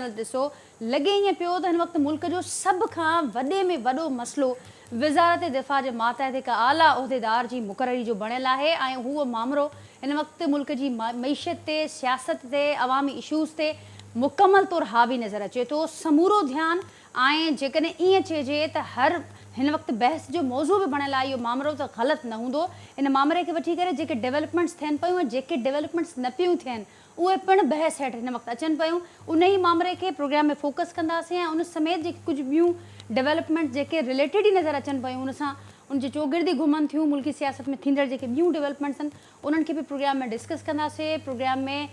ॾिसो लॻे ईअं पियो त हिन वक़्तु मुल्क जो सभ खां वॾे में वॾो मसइलो वज़ारत दिफ़ा जे मातहत हिकु आला उहिदेदार जी मुक़ररी जो बणियल आहे ऐं उहो मामिलो हिन वक़्तु मुल्क जी मईशत ते सियासत ते अवामी इशूज़ ते मुकमल तौरु हावी नज़र अचे थो। समूरो ध्यानु ऐं जेकॾहिं ईअं चइजे त हर हिन वक़्तु बहस जो मौज़ू बि बणियल आहे इहो मामिलो त ग़लति न हूंदो। इन मामले खे वठी करे जेके डेवलपमेंट्स थियनि पियूं ऐं जेके डेवलपमेंट्स न पियूं थियनि उहे पिणु बहस हेठि हिन वक़्तु अचनि पियूं। उन ई मामले खे प्रोग्राम में फोकस कंदासीं ऐं उन समेत जेके कुझु ॿियूं डेवलपमेंट जेके रिलेटेड ई नज़र अचनि पियूं उन सां उनजे चौगिर्दी घुमनि थियूं मुल्की सियासत में थींदड़ जेके ॿियूं डेवलपमेंट्स आहिनि उन्हनि खे बि प्रोग्राम में डिस्कस कंदासीं। प्रोग्राम में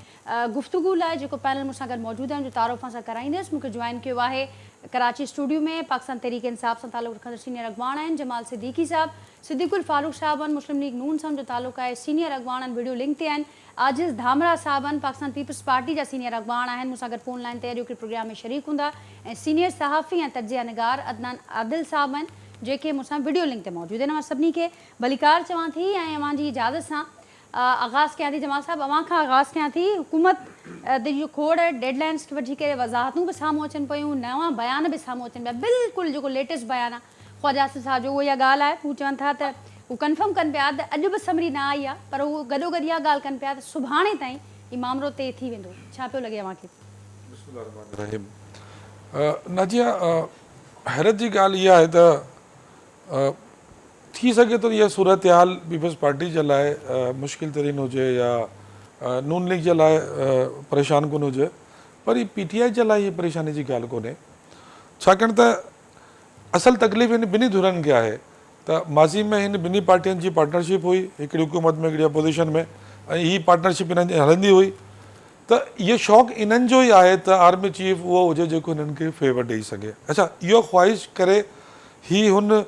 गुफ़्तगू लाइ जेको पैनल मूंसां गॾु मौजूदु आहे उनजो तारुफ़ सां कराईंदसि। मूंखे जॉइन कयो आहे कराची स्टूडियो में पाकिस्तान तहरीक इंसाफ़ सां तालुक़ रखंदड़ सीनियर अॻवान आहिनि जमाल सिद्दीकी साहब, सिद्दीकुल फारूक साहब आहिनि, मुस्लिम लीग नून सां उनजो तालुक़ आहे, सीनियर अॻवान आहिनि, वीडियो लिंक ते आहिनि। आजिज़ धामरा साहब आहिनि, पाकिस्तान पीपल्स पार्टी जा सीनियर अॻवान आहिनि, मूंसां गॾु फ़ोन लाइन ते अॼु हिकिड़े प्रोग्राम में शरीक हूंदा। ऐं सीनियर सहाफ़ी ऐं तजिया निगार अदनान आदिल साहब आहिनि जेके मूंसां वीडियो लिंक ते मौजूदु आहिनि। मां सभिनी खे भलीकार चवां थी ऐं अव्हांजी इजाज़त सां आगाज़ कयां थी। जमाल साहब अव्हां खां आगाज़ कयां थी। हुकूमत जो खोड़ डेडलाइंस खे वठी करे वज़ाहतूं बि साम्हूं अचनि पियूं, नवां बयान बि साम्हूं अचनि पिया। बिल्कुलु जेको लेटेस्ट बयान आहे ख्वाजा आसिफ़ साहब जो उहो इहा ॻाल्हि आहे, हू चवनि था त हू कंफर्म कनि पिया त अॼु बि समरी न आई आहे पर हू गॾोगॾु इहा ॻाल्हि कनि पिया त सुभाणे ताईं हीउ मामिलो तइ थी वेंदो। छा पियो लॻे अव्हांखे? नाजिया, हैरत जी ॻाल्हि इहा आहे त थी सघे थो इहा सूरत हाल पीपल्स पार्टी जे लाइ मुश्किल तरीन हुजे या नून लीग जे लाइ परेशान कोन हुजे, पर हीअ PTI जे लाइ हीअ परेशानी जी ॻाल्हि कोन्हे। छाकाणि त असल तकलीफ़ हिन ॿिन्ही धुरनि खे आहे त माज़ी में हिन ॿिन्ही पार्टियुनि जी पार्टनरशिप हुई, हिकिड़ी हुकूमत में हिकिड़ी अपोज़िशन में, ऐं हीअ पार्टनरशिप हिननि जी हलंदी हुई। त इहो शौक़ु इन्हनि जो ई आहे त आर्मी चीफ उहो हुजे जेको हिननि खे फेवर ॾेई सघे। अच्छा, इहो ख़्वाहिश करे ही हुन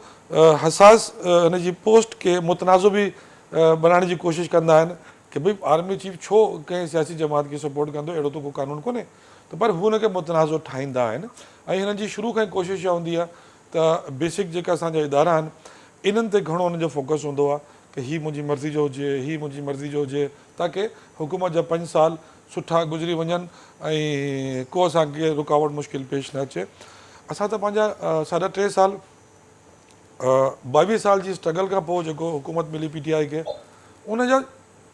हसास हिन जी पोस्ट खे मुतनाज़ो बि बनाइण जी कोशिशि कंदा आहिनि कि भई आर्मी चीफ छो कंहिं सियासी जमात खे सपोर्ट कंदो, अहिड़ो त को कानून कोन्हे। त पर हू हुनखे मुतनाज़ो ठाहींदा आहिनि ऐं हिननि जी शुरू खां ई कोशिशि इहा हूंदी आहे त बेसिक जेका असांजा इदारा आहिनि इन्हनि ते घणो हुनजो फोकस हूंदो आहे कि हीअ मुंहिंजी मर्ज़ी जो हुजे, हीअ मुंहिंजी मर्ज़ी जो हुजे, ताकी हुकूमत जा 5 साल सुठा गुज़री वञनि ऐं को असांखे रुकावट मुश्किल पेश न अचे। असां त पंहिंजा 3.5 साल 22 साल जी स्ट्रगल खां पोइ जेको हुकूमत मिली PTI खे, उनजा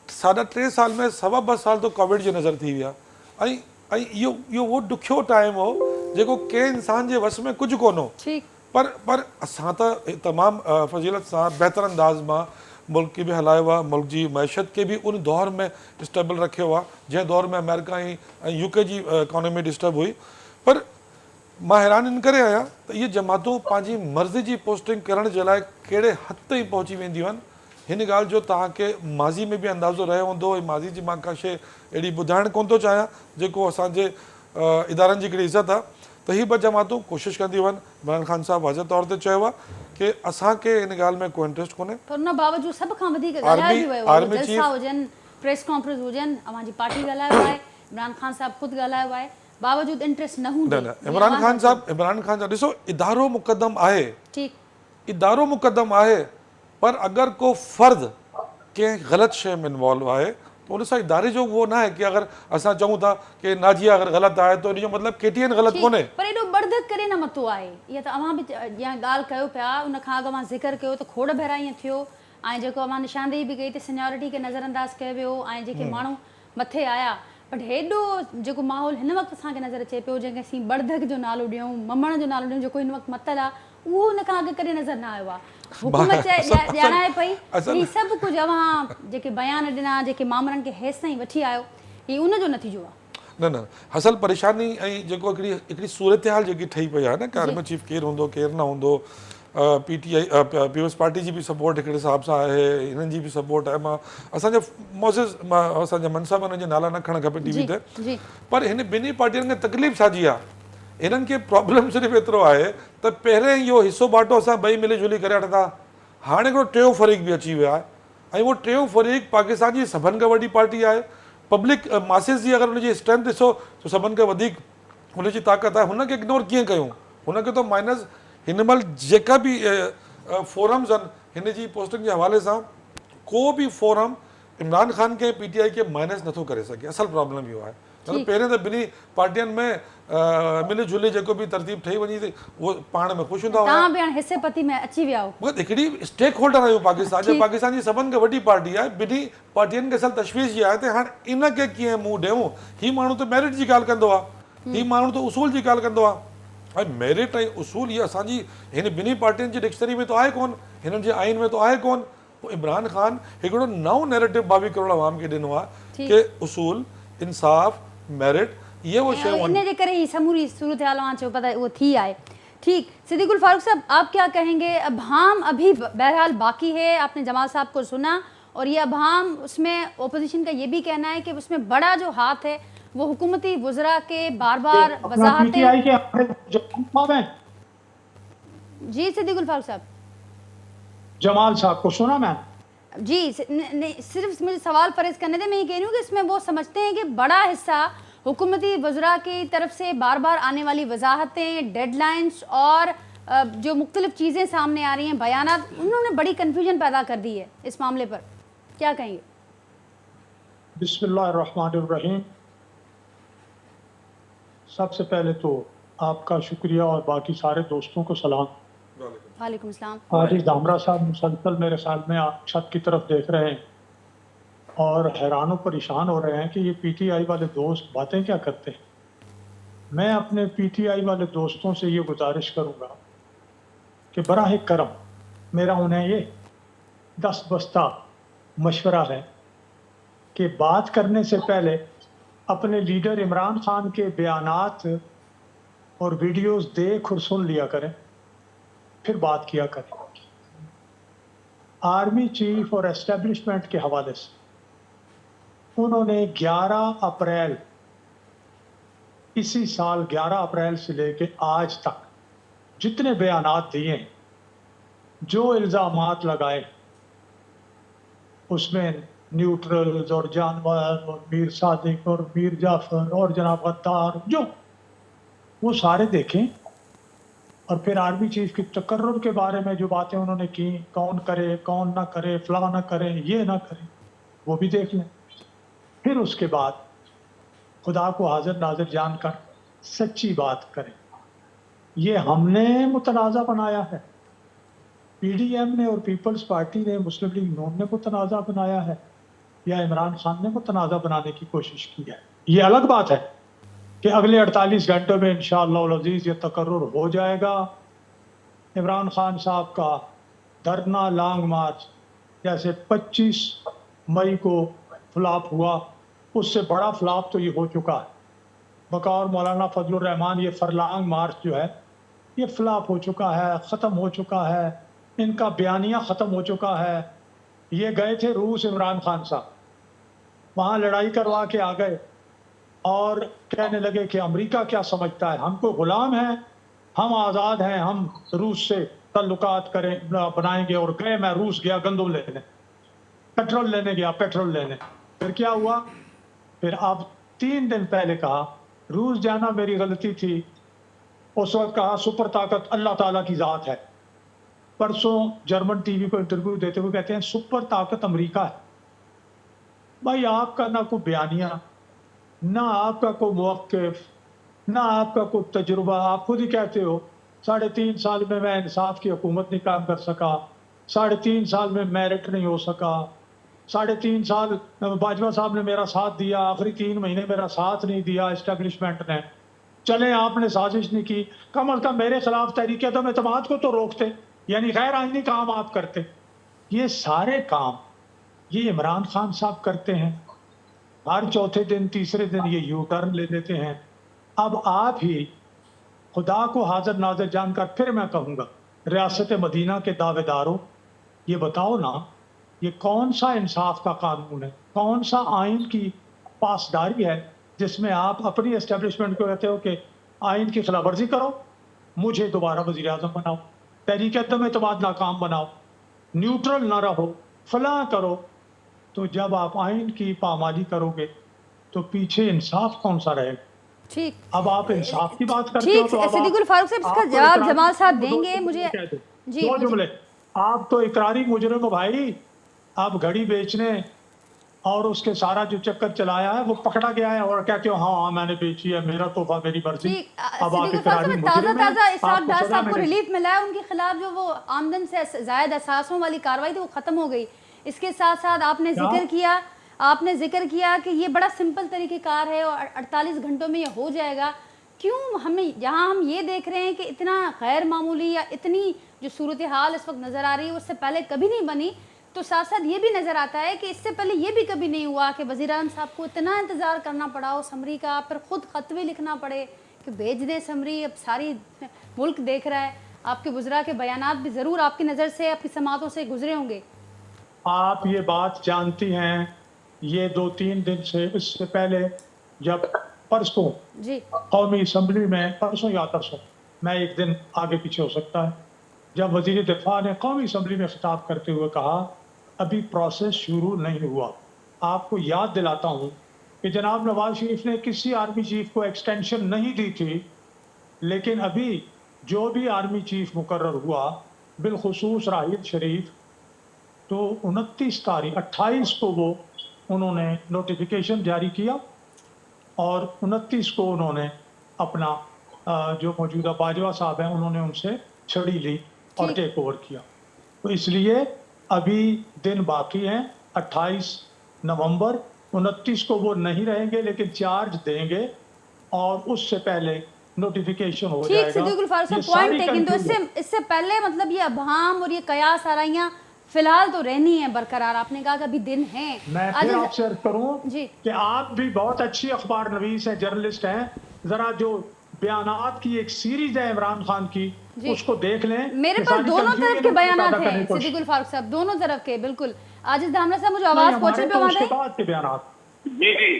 3.5 साल में 2.25 साल त कोविड जे नज़र थी विया ऐं इहो उहो ॾुखियो टाइम हो जेको कंहिं इंसान जे वस में कुझु कोन हो। पर असां त तमामु फज़ीलत सां बहितर अंदाज़ मां मुल्क खे बि हलायो आहे, मुल्क जी मैशत खे बि उन दौर में स्टेबल रखियो आहे जंहिं दौर में अमेरिका ऐं UK जी इकॉनमी डिस्टर्ब हुई। पर मां हैरान इन करे आहियां त इहे जमातूं पंहिंजी मर्ज़ी जी पोस्टिंग करण जे लाइ कहिड़े हद ताईं पहुची वेंदियूं आहिनि। हिन ॻाल्हि जो तव्हांखे माज़ी में बि अंदाज़ो रहियो हूंदो ऐं माज़ी जी मां का शइ अहिड़ी ॿुधाइणु कोन थो चाहियां जेको असांजे इदारनि जी हिकिड़ी इज़त आहे त हीअ 2 जमातूं कोशिशि कंदियूं आहिनि। इमरान ख़ान साहब वाज़ह तौर ते चयो आहे कि असांखे हिन ॻाल्हि में को इंट्रस्ट कोन्हे। पर उन बावजूद सभ खां वधीक ॻाल्हायो वियो आहे, जलसा हुजनि, प्रेस कॉन्फ्रेंस हुजनि, अव्हांजी पार्टी ॻाल्हायो आहे, इमरान ख़ान साहब ख़ुदि ॻाल्हायो आहे, बावजूद इंट्रस्ट न हूंदो। इमरान ख़ान साहब ॾिसो, इदारो मुक़दम आहे, इदारो मुक़दम आहे, पर अगरि को फ़र्द कंहिं ग़लति शइ में इन्वॉल्व आहे त उन सां इदारे जो उहो न आहे कि अगरि असां चऊं था कि नाजिया अगरि ग़लति आहे त उनजो मतिलबु KTN ग़लति कोन्हे। पर एॾो बड़धक करे न मतो आहे। इहा त अव्हां बि या ॻाल्हि कयो पिया, उन खां अॻु मां ज़िक्र कयो त खोड़ भेरा ईअं थियो ऐं जेको अव्हां निशानदेही बि कई त सीनियॉरिटी खे नज़रअंदाज़ कयो वियो ऐं जेके माण्हू मथे आया। बट हेॾो जेको माहौल हिन वक़्तु असांखे नज़र अचे पियो जंहिंखे असीं बड़धक जो नालो ॾियूं, ममण जो नालो ॾियूं, जेको हिन वक़्तु मतल आहे, उहो हुन खां अॻु कॾहिं नज़र न आयो आहे। हुकूमत ॼाणाए पई हीउ सभु कुझु अव्हां जेके बयान ॾिना, जेके मामलनि खे हेसि ताईं वठी आयो, हीउ उनजो नतीजो आहे। न असल परेशानी ऐं जेको हिकिड़ी सूरत हाल जेकी ठही पई आहे न कि आर्मी चीफ केरु हूंदो केरु न हूंदो, PTI पीपल्स पार्टी जी बि सपोर्ट हिकिड़े हिसाब सां आहे, हिननि जी बि सपोर्ट आहे। मां असांजा असांजा मनसाब हुननि जे नाला न खणणु खपे TV ते, पर हिन ॿिन्ही पार्टियुनि खे तकलीफ़ छाजी आहे? हिननि खे प्रॉब्लम सिर्फ़ु एतिरो आहे त पहिरें इहो हिसो बाटो असां ॿई मिली जुली करे वठंदा, हाणे हिकिड़ो टियों फ़रीक़ बि अची वियो आहे ऐं उहो टियों फ़रीक़ पाकिस्तान जी सभिनि खां वॾी पार्टी आहे। पब्लिक मासिस जी अगरि हुनजी स्ट्रेंथ ॾिसो त सभिनि खां वधीक हुनजी ताक़त आहे। हुनखे इग्नोर कीअं कयूं? हुनखे त माइनस हिन महिल जेका बि फोरम्स आहिनि हिन जी पोस्टिंग जे हवाले सां को बि फोरम इमरान ख़ान खे PTI खे माइनस नथो करे सघे। असल प्रॉब्लम इहो आहे मतलब पहिरें त ॿिन्ही पार्टियुनि में मिली जुली जेको बि तरतीब ठही वञी थी उहो पाण में ख़ुशि हूंदा हुआ। तव्हां बि हाणे हिसेपती में अची विया हो। मगर हिकिड़ी स्टेक होल्डर आहियूं पाकिस्तान जे, पाकिस्तान जी सभिनि खां वॾी पार्टी आहे, ॿिन्ही पार्टियुनि खे असल तशवीश जी आहे त हाणे इनखे कीअं मुंहुं ॾियूं। हीउ माण्हू त मेरिट जी ॻाल्हि कंदो आहे, हीउ माण्हू त उसूल जी ॻाल्हि कंदो आहे। ऐं मेरिट ऐं उसूल इहा असांजी हिन ॿिन्ही पार्टियुनि जी डिक्शनरी में त आहे कोन, हिननि जे आइन में त आहे कोन। पोइ इमरान ख़ान हिकिड़ो नओं नैरेटिव 22 करोड़ आवाम खे ॾिनो आहे कि उसूल, इंसाफ़, मेरिट ये वो शयूं इन जे करे ही समूरी सूरत हाल वहाँ चो पता है वो थी आए। ठीक, सिद्दीकुल फारूक साहब आप क्या कहेंगे? अभाम अभी बहरहाल बाकी है, आपने जमाल साहब को सुना, और ये अभाम उसमें ओपोजिशन का ये भी कहना है कि उसमें बड़ा जो हाथ है वो हुकूमती वज़रा के बार बार वजाहतें। जी सिद्दीकुल फारूक साहब, जमाल साहब को सुना मैं जी। सिर्फ मुझे सवाल फरेज करने दे, मैं ये कह रही हूँ कि इसमें वो समझते हैं कि बड़ा हिस्सा हुकूमती वज़रा की तरफ से बार बार आने वाली वजाहतें, डेडलाइंस और जो मुख्तलिफ चीज़ें सामने आ रही हैं, बयानात, उन्होंने बड़ी कन्फ्यूजन पैदा कर दी है इस मामले पर, क्या कहेंगे? बिस्मिल्लाहिर्रहमानिर्रहीम। सबसे पहले तो आपका शुक्रिया और बाकी सारे दोस्तों को सलाम। वालेकुम सलाम। आरिफ दामरा साहब मुसलसल मेरे ख्याल में आप छत की तरफ देख रहे हैं और हैरान परेशान हो रहे हैं कि ये पीटीआई वाले दोस्त बातें क्या करते हैं। मैं अपने पीटीआई वाले दोस्तों से ये गुजारिश करूँगा कि बराह करम मेरा उन्हें ये 10 बस्ता मशवरा है कि बात करने से पहले अपने लीडर इमरान खान के बयानात और वीडियोस देख और सुन लिया करें, फिर बात किया करें। आर्मी चीफ और एस्टेब्लिशमेंट के हवाले से उन्होंने 11 अप्रैल इसी साल 11 अप्रैल से लेके आज तक जितने बयानात दिए, जो इल्ज़ामात लगाए, उसमें न्यूट्रल्स और जानवर और मीर सादिक और मीर जाफर और जनाब गद्दार, जो वो सारे देखें। और फिर आर्मी चीफ की तकर्रुर के बारे में जो बातें उन्होंने की, कौन करे कौन ना करे, फला ना करे ये ना करे, वो भी देख लें। फिर उसके बाद खुदा को हाजिर नाजिर जानकर सच्ची बात करें। ये हमने मुतनाज़ा बनाया है, पीडीएम ने और पीपल्स पार्टी ने, मुस्लिम लीग नून ने मुतनाज़ा बनाया है, या इमरान खान ने मुतनाज़ा बनाने की कोशिश की है। ये अलग बात है कि अगले 48 घंटों में इंशाअल्लाह अज़ीज़ ये तकर्रुर हो जाएगा। इमरान खान साहब का धरना लॉन्ग मार्च जैसे 25 मई को फ्लॉप हुआ, उससे बड़ा फ्लॉप तो ये हो चुका है। बकौर मौलाना फजलुर रहमान ये फरलांग मार्च जो है ये फ्लॉप हो चुका है, ख़त्म हो चुका है, इनका बयानिया ख़त्म हो चुका है। ये गए थे रूस, इमरान खान साहब वहाँ लड़ाई करवा के आ गए और कहने लगे कि अमेरिका क्या समझता है, हमको गुलाम है, हम आज़ाद हैं, हम रूस से तल्लुकात करें बनाएंगे। और गए, मैं रूस गया गंदम लेने, पेट्रोल लेने गया, पेट्रोल लेने। फिर क्या हुआ? फिर अब 3 दिन पहले कहा रूस जाना मेरी गलती थी, उस वक्त कहा सुपर ताकत अल्लाह ताला की ज़ात है। परसों जर्मन टीवी को इंटरव्यू देते हुए कहते हैं सुपर ताकत अमेरिका है। भाई आपका ना कोई बयानिया, ना आपका कोई मौक़िफ़, ना आपका कोई तजुर्बा। आप खुद ही कहते हो 3.5 साल में मैं इंसाफ की हुकूमत नहीं काम कर सका, 3.5 साल में मेरिट नहीं हो सका, 3.5 साल बाजवा साहब ने मेरा साथ दिया, आखिरी 3 महीने मेरा साथ नहीं दिया इस्टेब्लिशमेंट ने। चले आपने साजिश नहीं की, कम अज़ कम मेरे खिलाफ तहरीक अदम एतमाद को तो रोकते, यानी गैर आईनी काम आप करते। ये सारे काम ये इमरान खान साहब करते हैं। हर चौथे दिन तीसरे दिन ये यू टर्न ले लेते हैं। अब आप ही खुदा को हाजिर नाजिर जानकर फिर मैं कहूँगा, रियासत मदीना के दावेदारों, ये बताओ ना ये कौन सा इंसाफ का कानून है, कौन सा आइन की पासदारी है जिसमें आप अपनी एस्टेब्लिशमेंट को कहते हो कि आइन की खिलाफ वर्जी करो, मुझे दोबारा वज़ीर आज़म बनाओ, तहरीक अदम एतमाद नाकाम बनाओ, न्यूट्रल ना रहो, फला करो। तो जब आप आइन की पामाली करोगे तो पीछे इंसाफ कौन सा रहेगा? ठीक, अब आप इंसाफ की बात करते हो तो सिद्दीकुल फारूक साहब इसका जवाब जमाल साहब देंगे। मुझे जी 2 जुमले। आप तो इकरारी मुजरिम हो भाई, आप घड़ी बेचने اور اس کے سارا جو چکر چلایا ہے وہ پکڑا گیا ہے اور کہتے ہو ہاں میں نے بیچی ہے, میرا تحفہ میری مرضی. ٹھیک اب آپ صدیق الفاظ اقراری صاحب تازہ مجرم ہیں, تازہ اسحاق آپ کو ڈار سزا صاحب کو ملے. ریلیف ملا ہے, ان کے خلاف جو وہ آمدن سے زائد اثاثوں والی کارروائی تھی وہ ختم ہو گئی. اس کے ساتھ ساتھ آپ نے ذکر کیا کہ یہ بڑا سمپل طریقہ کار ہے اور 48 گھنٹوں میں یہ ہو جائے گا. کیوں ہمیں یہاں ہم یہ دیکھ رہے ہیں کہ اتنا غیر معمولی یا اتنی جو صورتحال اس وقت نظر آ رہی ہے اس سے پہلے کبھی نہیں بنی. تو ساتھ ساتھ یہ بھی نظر آتا ہے کہ اس سے پہلے یہ بھی کبھی نہیں ہوا کہ وزیر اعظم صاحب کو اتنا انتظار کرنا پڑا ہو سمری کا, پھر خود خط بھی لکھنا پڑے کہ بھیج دیں سمری. اب ساری ملک دیکھ رہا ہے, آپ کے وزراء کے بیانات بھی ضرور آپ کی نظر سے, آپ کی سماعتوں سے گزرے ہوں گے. آپ یہ بات جانتی ہیں, یہ 2-3 دن سے, اس سے پہلے جب پرسوں جی قومی اسمبلی میں, پرسوں یا ترسوں, میں ایک دن آگے پیچھے ہو سکتا ہے, جب وزیر دفاع نے قومی اسمبلی میں خطاب کرتے ہوئے کہا ابھی پروسیس شروع نہیں ہوا. آپ کو یاد دلاتا ہوں کہ جناب نواز شریف نے کسی آرمی چیف کو ایکسٹینشن نہیں دی تھی, لیکن ابھی جو بھی آرمی چیف مقرر ہوا, بالخصوص راحیل شریف, تو 28 کو وہ انہوں نے نوٹیفیکیشن جاری کیا اور 29 کو انہوں نے اپنا جو موجودہ باجوہ صاحب ہیں انہوں نے ان سے چھڑی لی اور ٹیک اوور کیا. تو اس لیے ابھی دن باقی ہیں, 28 نومبر, 29 کو وہ نہیں رہیں گے لیکن چارج دیں گے اور اس سے پہلے نوٹیفیکیشن ہو ٹھیک. جائے گا. صدیق الفاروق یہ صاحب پوائنٹ ساری ٹیکن. تو کنفیوژن اس سے پہلے مطلب یہ ابہام اور یہ قیاس آرائیاں فی الحال تو رہنی ہیں برقرار. آپ نے کہا کہ ابھی دن ہیں. میں پھر آپ سے عرض کروں جی کہ آپ بھی بہت اچھی اخبار نویس ہیں, جرنلسٹ ہیں, ذرا جو بیانات کی ایک سیریز ہے عمران خان کی اس کو دیکھ لیں. میرے پاس دونوں طرف کے بیانات ہیں صدیق الفاروق صاحب, دونوں طرف کے. بالکل عاجز دھامرا صاحب مجھے آواز پہنچے پہ اس کے بعد کے بیانات. جی جی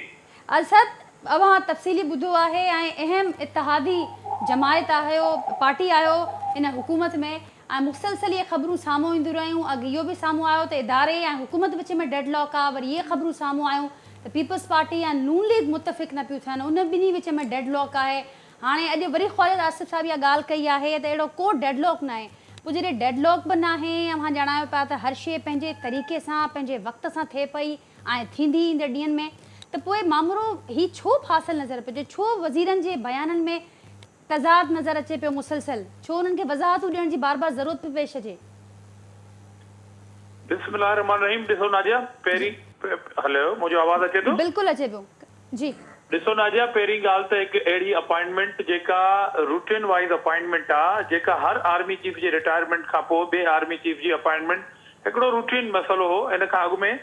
عاجز صاحب اب ہاں تفصیلی بدھو ہے اہم اتحادی جماعت آئے ہو, پارٹی آئے ہو ان حکومت میں, مسلسل یہ خبروں سامو ایندو رہی ہوں. اگے یہ بھی سامو آئے ہو تو ادارے یا حکومت وچ میں ڈیڈ لاک آ, ور یہ خبروں سامو آئے ہوں تو پیپلز پارٹی یا نون لیگ متفق نہ پیو تھن, ان ॿिन्ही विच में डेड लॉक आहे. हाणे अॼु वरी ख़्वाजा आसिफ साहब इहा ॻाल्हि कई आहे त अहिड़ो को डेड लॉक न आहे. पोइ जॾहिं डेड लॉक बि न आहे, अव्हां ॼाणायो पिया त हर शइ पंहिंजे तरीक़े सां पंहिंजे वक़्त सां थिए पई ऐं थींदी ईंदड़ ॾींहंनि में, त पोइ मामिलो ही छो फासल नज़र पियो, छो वज़ीरनि जे बयाननि में तज़ाद नज़र अचे पियो मुसलसल, छो उन्हनि खे वज़ाहतूं ॾियण जी बार बार ज़रूरत पई पेश अचे. बिस्मिल्लाहिर्रहमानिर्रहीम. ॾिसो नाजिया, पहिरीं हलो मुंहिंजो आवाज़ अचे थो? बिल्कुलु अचे पियो जी. ॾिसो नाजिया, पहिरीं ॻाल्हि त हिकु अहिड़ी अपॉइंटमेंट जेका रूटीन वाइज़ अपॉइंटमेंट आहे, जेका हर आर्मी चीफ जे रिटायरमेंट खां पोइ ॿिए आर्मी चीफ जी अपॉइंटमेंट हिकिड़ो रूटीन मसइलो हो. इन खां अॻु में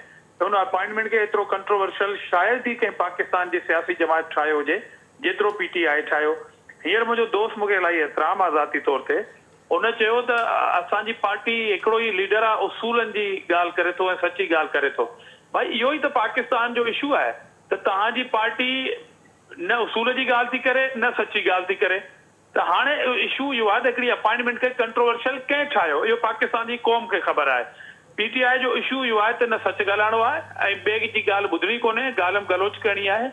हुन अपॉइंटमेंट खे एतिरो कंट्रोवर्शियल शायदि ई कंहिं पाकिस्तान जी सियासी जमात ठाहियो हुजे जेतिरो PTI ठाहियो. हींअर मुंहिंजो दोस्त मूंखे इलाही एतिराम आहे ज़ाती तौर ते, उन चयो त असांजी पार्टी हिकिड़ो ई लीडर आहे, उसूलनि जी ॻाल्हि करे थो ऐं सची ॻाल्हि करे थो. भाई इहो ई त पाकिस्तान जो इशू आहे त तव्हांजी पार्टी न उसूल जी ॻाल्हि थी करे न सची ॻाल्हि थी करे. त हाणे इशू इहो आहे त हिकिड़ी अपॉइंटमेंट खे कंट्रोवर्शियल कंहिं ठाहियो, इहो पाकिस्तान जी क़ौम खे ख़बर आहे. PTI जो इशू इहो आहे त न सच ॻाल्हाइणो आहे ऐं ॿिए जी ॻाल्हि ॿुधणी कोन्हे, ॻाल्हि गलोच करणी आहे.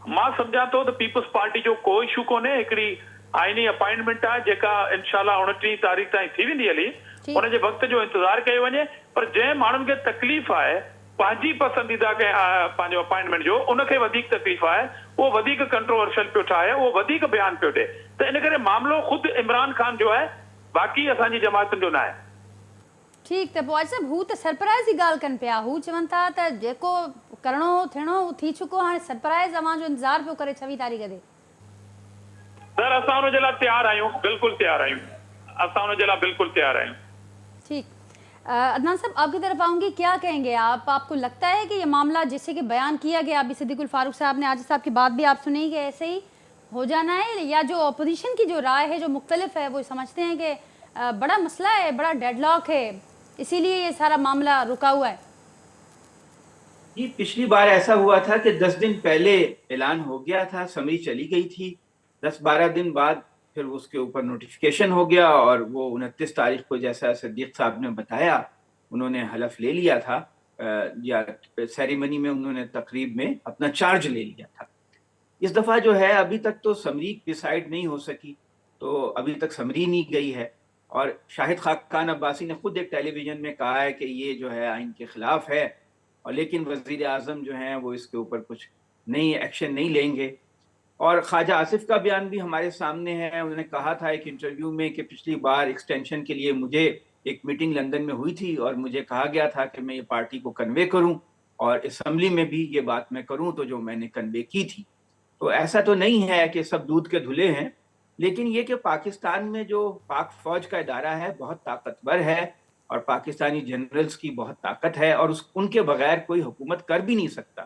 मां सम्झां थो त पीपल्स पार्टी जो को इशू कोन्हे, हिकिड़ी आइनी अपॉइंटमेंट आहे जेका इनशाला 29 तारीख़ ताईं थी वेंदी हली, उनजे वक़्त जो इंतज़ारु कयो वञे. पर जंहिं माण्हुनि खे तकलीफ़ आहे पंहिंजी पसंदीदा कंहिं पंहिंजो अपॉइंटमेंट जो, उनखे वधीक तकलीफ़ आहे, उहो वधीक कंट्रोवर्शियल पियो ठाहे, उहो वधीक बयानु पियो ॾिए. त इन करे मामिलो ख़ुदि इमरान ख़ान जो आहे, बाक़ी असांजी जमातुनि जो न आहे. ठीकु, त पोइ साहिबु हू त सरप्राइज़ जी ॻाल्हि कनि पिया, हू चवनि था त जेको करिणो थियणो हू थी चुको, हाणे सरप्राइज़ अव्हांजो इंतज़ारु पियो करे 26 तारीख़ ते. सर असां हुन जे लाइ तयारु आहियूं, बिल्कुलु तयारु आहियूं, असां हुन जे लाइ बिल्कुलु तयारु आहियूं. ठीक, अदनान साहब आपकी तरफ आऊँगी, क्या कहेंगे आप? आपको लगता है कि ये मामला जैसे कि बयान किया गया, अभी सिद्दीकुल फारूक साहब ने, आजिज साहब की बात भी आप सुनी कि ऐसे ही हो जाना है, या जो अपोजिशन की जो राय है जो मुख्तलिफ है वो समझते हैं कि बड़ा मसला है, बड़ा डेडलॉक है, इसीलिए ये सारा मामला रुका हुआ है? जी, पिछली बार ऐसा हुआ था कि 10 दिन पहले ऐलान हो गया था, समरी चली गई थी, 10-12 दिन बाद फिर उसके ऊपर नोटिफिकेशन हो गया और वो 29 तारीख को, जैसा सिद्दीक साहब ने बताया, उन्होंने हलफ ले लिया था, या सेरेमनी में उन्होंने तकरीब में अपना चार्ज ले लिया था. इस दफ़ा जो है अभी तक तो समरी डिसाइड नहीं हो सकी, तो अभी तक समरी नहीं गई है. और शाहिद खान अब्बासी ने खुद एक टेलीविज़न में कहा है कि ये जो है आइन के ख़िलाफ़ है اور لیکن وزیر اعظم جو ہیں وہ اس کے اوپر کچھ نئی ایکشن نہیں لیں گے. اور خواجہ آصف کا بیان بھی ہمارے سامنے ہے. انہوں نے کہا تھا ایک انٹرویو میں کہ پچھلی بار ایکسٹینشن کے لیے مجھے ایک میٹنگ لندن میں ہوئی تھی اور مجھے کہا گیا تھا کہ میں یہ پارٹی کو کنوے کروں اور اسمبلی میں بھی یہ بات میں کروں تو جو میں نے کنوے کی تھی. تو ایسا تو نہیں ہے کہ سب دودھ کے دھلے ہیں، لیکن یہ کہ پاکستان میں جو پاک فوج کا ادارہ ہے بہت طاقتور ہے اور پاکستانی جنرلز کی بہت طاقت ہے اور ان کے بغیر کوئی حکومت کر بھی نہیں سکتا،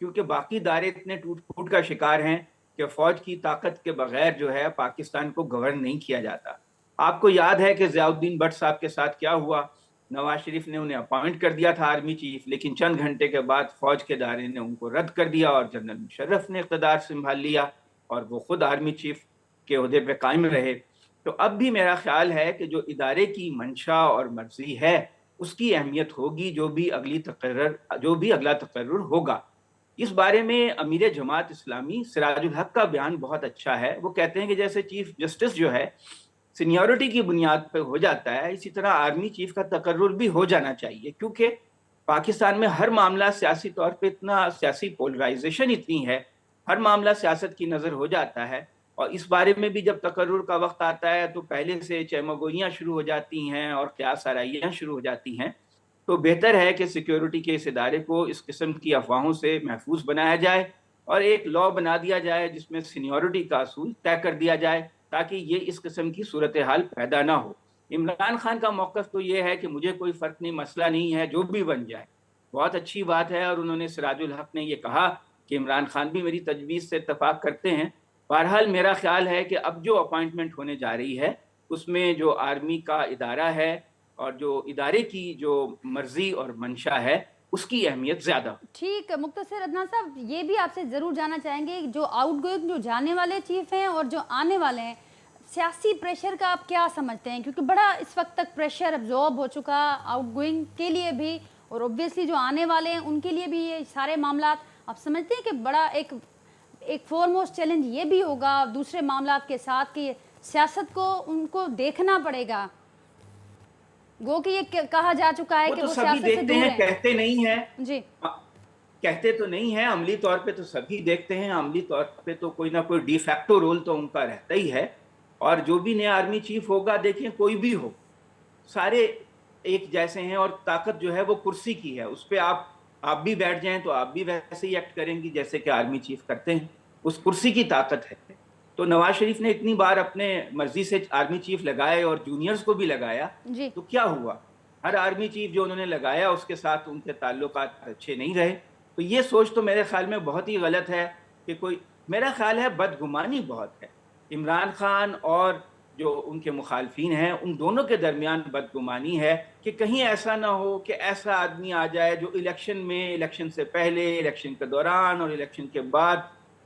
کیونکہ باقی ادارے اتنے ٹوٹ پھوٹ کا شکار ہیں کہ فوج کی طاقت کے بغیر جو ہے پاکستان کو گورن نہیں کیا جاتا. آپ کو یاد ہے کہ ضیاء الدین بٹ صاحب کے ساتھ کیا ہوا؟ نواز شریف نے انہیں اپوائنٹ کر دیا تھا آرمی چیف، لیکن چند گھنٹے کے بعد فوج کے ادارے نے ان کو رد کر دیا اور جنرل مشرف نے اقتدار سنبھال لیا اور وہ خود آرمی چیف کے عہدے پہ قائم رہے. تو اب بھی میرا خیال ہے کہ جو ادارے کی منشا اور مرضی ہے اس کی اہمیت ہوگی جو بھی اگلا تقرر ہوگا. اس بارے میں امیر جماعت اسلامی سراج الحق کا بیان بہت اچھا ہے. وہ کہتے ہیں کہ جیسے چیف جسٹس جو ہے سینیورٹی کی بنیاد پہ ہو جاتا ہے، اسی طرح آرمی چیف کا تقرر بھی ہو جانا چاہیے، کیونکہ پاکستان میں ہر معاملہ سیاسی طور پہ اتنا سیاسی پولرائزیشن اتنی ہے، ہر معاملہ سیاست کی نظر ہو جاتا ہے. اور اس بارے میں بھی جب تقرر کا وقت آتا ہے تو پہلے سے چیمگوئیاں شروع ہو جاتی ہیں اور قیاس آرائیاں شروع ہو جاتی ہیں. تو بہتر ہے کہ سیکیورٹی کے اس ادارے کو اس قسم کی افواہوں سے محفوظ بنایا جائے اور ایک لا بنا دیا جائے جس میں سینیورٹی کا اصول طے کر دیا جائے تاکہ یہ اس قسم کی صورتحال پیدا نہ ہو. عمران خان کا موقف تو یہ ہے کہ مجھے کوئی فرق نہیں، مسئلہ نہیں ہے، جو بھی بن جائے. بہت اچھی بات ہے اور انہوں نے سراج الحق نے یہ کہا کہ عمران خان بھی میری تجویز سے اتفاق کرتے ہیں. بہرحال میرا خیال ہے کہ اب جو اپوائنٹمنٹ ہونے جا رہی ہے اس میں جو آرمی کا ادارہ ہے اور جو ادارے کی جو مرضی اور منشا ہے اس کی اہمیت زیادہ. ٹھیک، مختصر عدنان صاحب یہ بھی آپ سے ضرور جاننا چاہیں گے جو آؤٹ گوئنگ جو جانے والے چیف ہیں اور جو آنے والے ہیں، سیاسی پریشر کا آپ کیا سمجھتے ہیں؟ کیونکہ بڑا اس وقت تک پریشر ابزارب ہو چکا آؤٹ گوئنگ کے لیے بھی اور اوبویسلی جو آنے والے ہیں ان کے لیے بھی یہ سارے معاملات. آپ سمجھتے ہیں کہ بڑا ایک فورموسٹ چیلنج یہ بھی ہوگا دوسرے معاملات کے ساتھ کہ سیاست کو ان کو دیکھنا پڑے گا؟ گو کہ یہ کہا جا چکا ہے کہ وہ سیاست سے دور ہیں. کہتے نہیں ہیں جی، کہتے تو نہیں ہیں، عملی طور پہ تو سبھی دیکھتے ہیں. عملی طور پہ تو کوئی نہ کوئی ڈی فیکٹو رول تو ان کا رہتا ہی ہے. اور جو بھی نیا آرمی چیف ہوگا، دیکھیں کوئی بھی ہو، سارے ایک جیسے ہیں اور طاقت جو ہے وہ کرسی کی ہے. اس پہ آپ بھی بیٹھ جائیں تو آپ بھی ویسے ہی ایکٹ کریں گی جیسے کہ آرمی چیف کرتے ہیں. اس کرسی کی طاقت ہے. تو نواز شریف نے اتنی بار اپنے مرضی سے آرمی چیف لگائے اور جونیئرز کو بھی لگایا، تو کیا ہوا؟ ہر آرمی چیف جو انہوں نے لگایا اس کے ساتھ ان کے تعلقات اچھے نہیں رہے. تو یہ سوچ تو میرے خیال میں بہت ہی غلط ہے کہ میرا خیال ہے بدگمانی بہت ہے. عمران خان اور جو ان کے مخالفین ہیں ان دونوں کے درمیان بدگمانی ہے کہ کہیں ایسا نہ ہو کہ ایسا آدمی آ جائے جو الیکشن سے پہلے، الیکشن کے دوران اور الیکشن کے بعد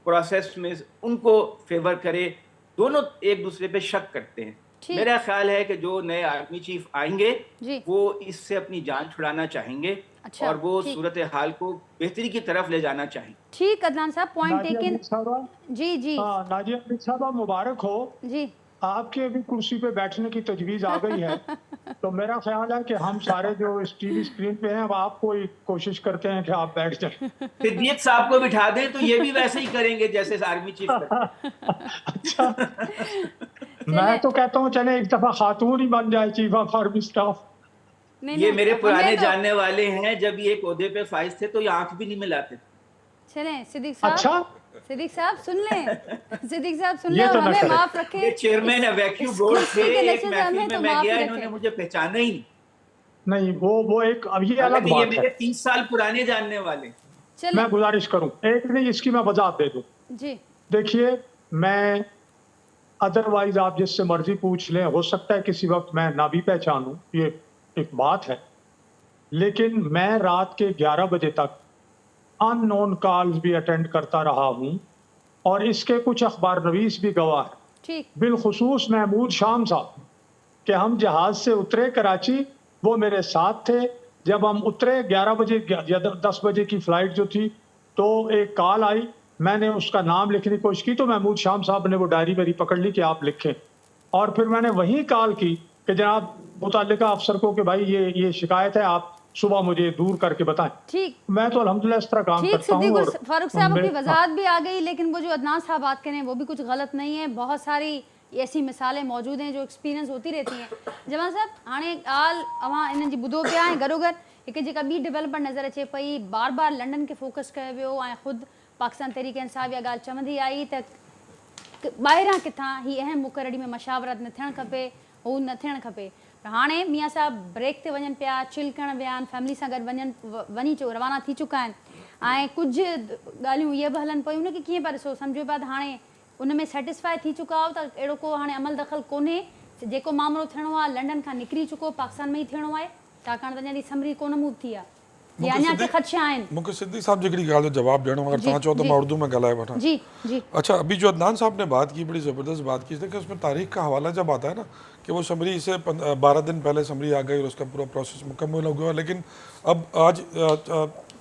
پروسیس میں ان کو فیور کرے. دونوں ایک دوسرے پہ شک کرتے ہیں. میرا خیال ہے کہ جو نئے آرمی چیف آئیں گے وہ اس سے اپنی جان چھڑانا چاہیں گے اور وہ صورتحال کو بہتری کی طرف لے جانا چاہیں. ٹھیک عدنان صاحب، پوائنٹ ٹیکن. جی ناجیہ امرت صاحبہ مبارک ہو. جی، آپ کے بھی کرسی پہ بیٹھنے کی تجویز آ گئی ہے تو میرا خیال ہے کہ ہم سارے جو اس ٹی وی اسکرین پہ ہیں آپ کو کوشش کرتے ہیں کہ آپ بیٹھ جائیں. صدیق صاحب کو بٹھا دیں تو یہ بھی ویسے ہی کریں گے جیسے آرمی چیف کرتے ہیں. اچھا، میں تو کہتا ہوں چلے ایک دفعہ خاتون ہی بن جائے چیف آف آرمی اسٹاف. یہ میرے پرانے جاننے والے ہیں، جب یہ ایک عہدے پہ فائز تھے تو یہ آنکھ بھی نہیں ملاتے. چلیں صدیق صاحب، اچھا صدیق صاحب سن لیں، صدیق صاحب سن لیں، ہمیں معاف رکھیں. یہ چیئرمین ویکیو بورڈ سے ایک محفل میں میں گیا، انہوں نے مجھے پہچانا ہی نہیں. وہ ایک اب یہ الگ بات ہے. یہ میرے 30 سال پرانے جاننے والے. میں گزارش کروں ایک نہیں، اس کی میں وضاحت دے دوں. جی دیکھیے، میں ادروائز آپ جس سے مرضی پوچھ لیں، ہو سکتا ہے کسی وقت میں نہ بھی پہچانوں، یہ ایک بات ہے. لیکن میں رات کے 11 بجے تک ان نون کالز بھی اٹینڈ کرتا رہا ہوں اور اس کے کچھ اخبار نویس بھی گواہ ہیں، بالخصوص محمود شام صاحب، کہ ہم جہاز سے اترے کراچی، وہ میرے ساتھ تھے. جب ہم اترے 11 بجے یا 10 بجے کی فلائٹ جو تھی تو ایک کال آئی، میں نے اس کا نام لکھنے کی کوشش کی تو محمود شام صاحب نے وہ ڈائری میری پکڑ لی کہ آپ لکھیں. اور پھر میں نے وہیں کال کی کہ جناب متعلقہ افسر کو کہ بھائی یہ شکایت ہے، آپ सुबह मुझे दूर करके बताएं। ठीक मैं तो अल्हम्दुलिल्लाह इस तरह काम ठीक करता हूँ। सिद्दीक और फारूक साहब अपनी मैं- वजाहत भी आ गई, लेकिन वो जो अदनान साहब बात करें वो भी कुछ गलत नहीं है। बहुत सारी ऐसी मिसालें मौजूद हैं जो एक्सपीरियंस होती रहती हैं। जवान साहब हाणे ॻाल्हि अवां इन्हनि जी ॿुधो पिया ऐं गॾोगॾु हिकु जेका ॿी डेवलपमेंट नज़र अचे पई, बार बार लंडन खे फोकस कयो वियो ऐं ख़ुदि पाकिस्तान तहरीक इंसाफ इहा ॻाल्हि चवंदी आई त ॿाहिरां किथां ही अहम मुक़ररी में मशावरत न थियणु खपे, हू न थियणु खपे। पर हाणे मियां साहब ब्रेक ते वञनि पिया, चिल करणु विया आहिनि, फैमिली सां गॾु वञी रवाना थी चुका आहिनि ऐं कुझु ॻाल्हियूं इहे बि हलनि पियूं न कि कीअं पिया ॾिसो, सम्झो पिया त हाणे उन में सेटिस्फाई थी चुका आहियो त अहिड़ो को हाणे अमल दख़ल कोन्हे, जेको मामिलो थियणो आहे लंडन खां निकिरी चुको, पाकिस्तान में ई थियणो आहे, छाकाणि त अञा जी समरी कोन मूव थी आहे, या अञा के ख़दशा आहिनि। मूंखे सिद्दीक़ साहब जी हिकिड़ी ॻाल्हि जो जवाबु ॾियणो, अगर तव्हां चओ त मां उर्दू में ॻाल्हाए वठां। जी जी अच्छा, अभी जो अदनान साहब ने बात की, बड़ी ज़बरदस्त बात की, देखिए उसमें तारीख का हवाला जब आता है ना कि वो समरी से 12 दिन पहले समरी आ गई और उसका पूरा प्रोसेस मुकम्मल हो गया, लेकिन अब आज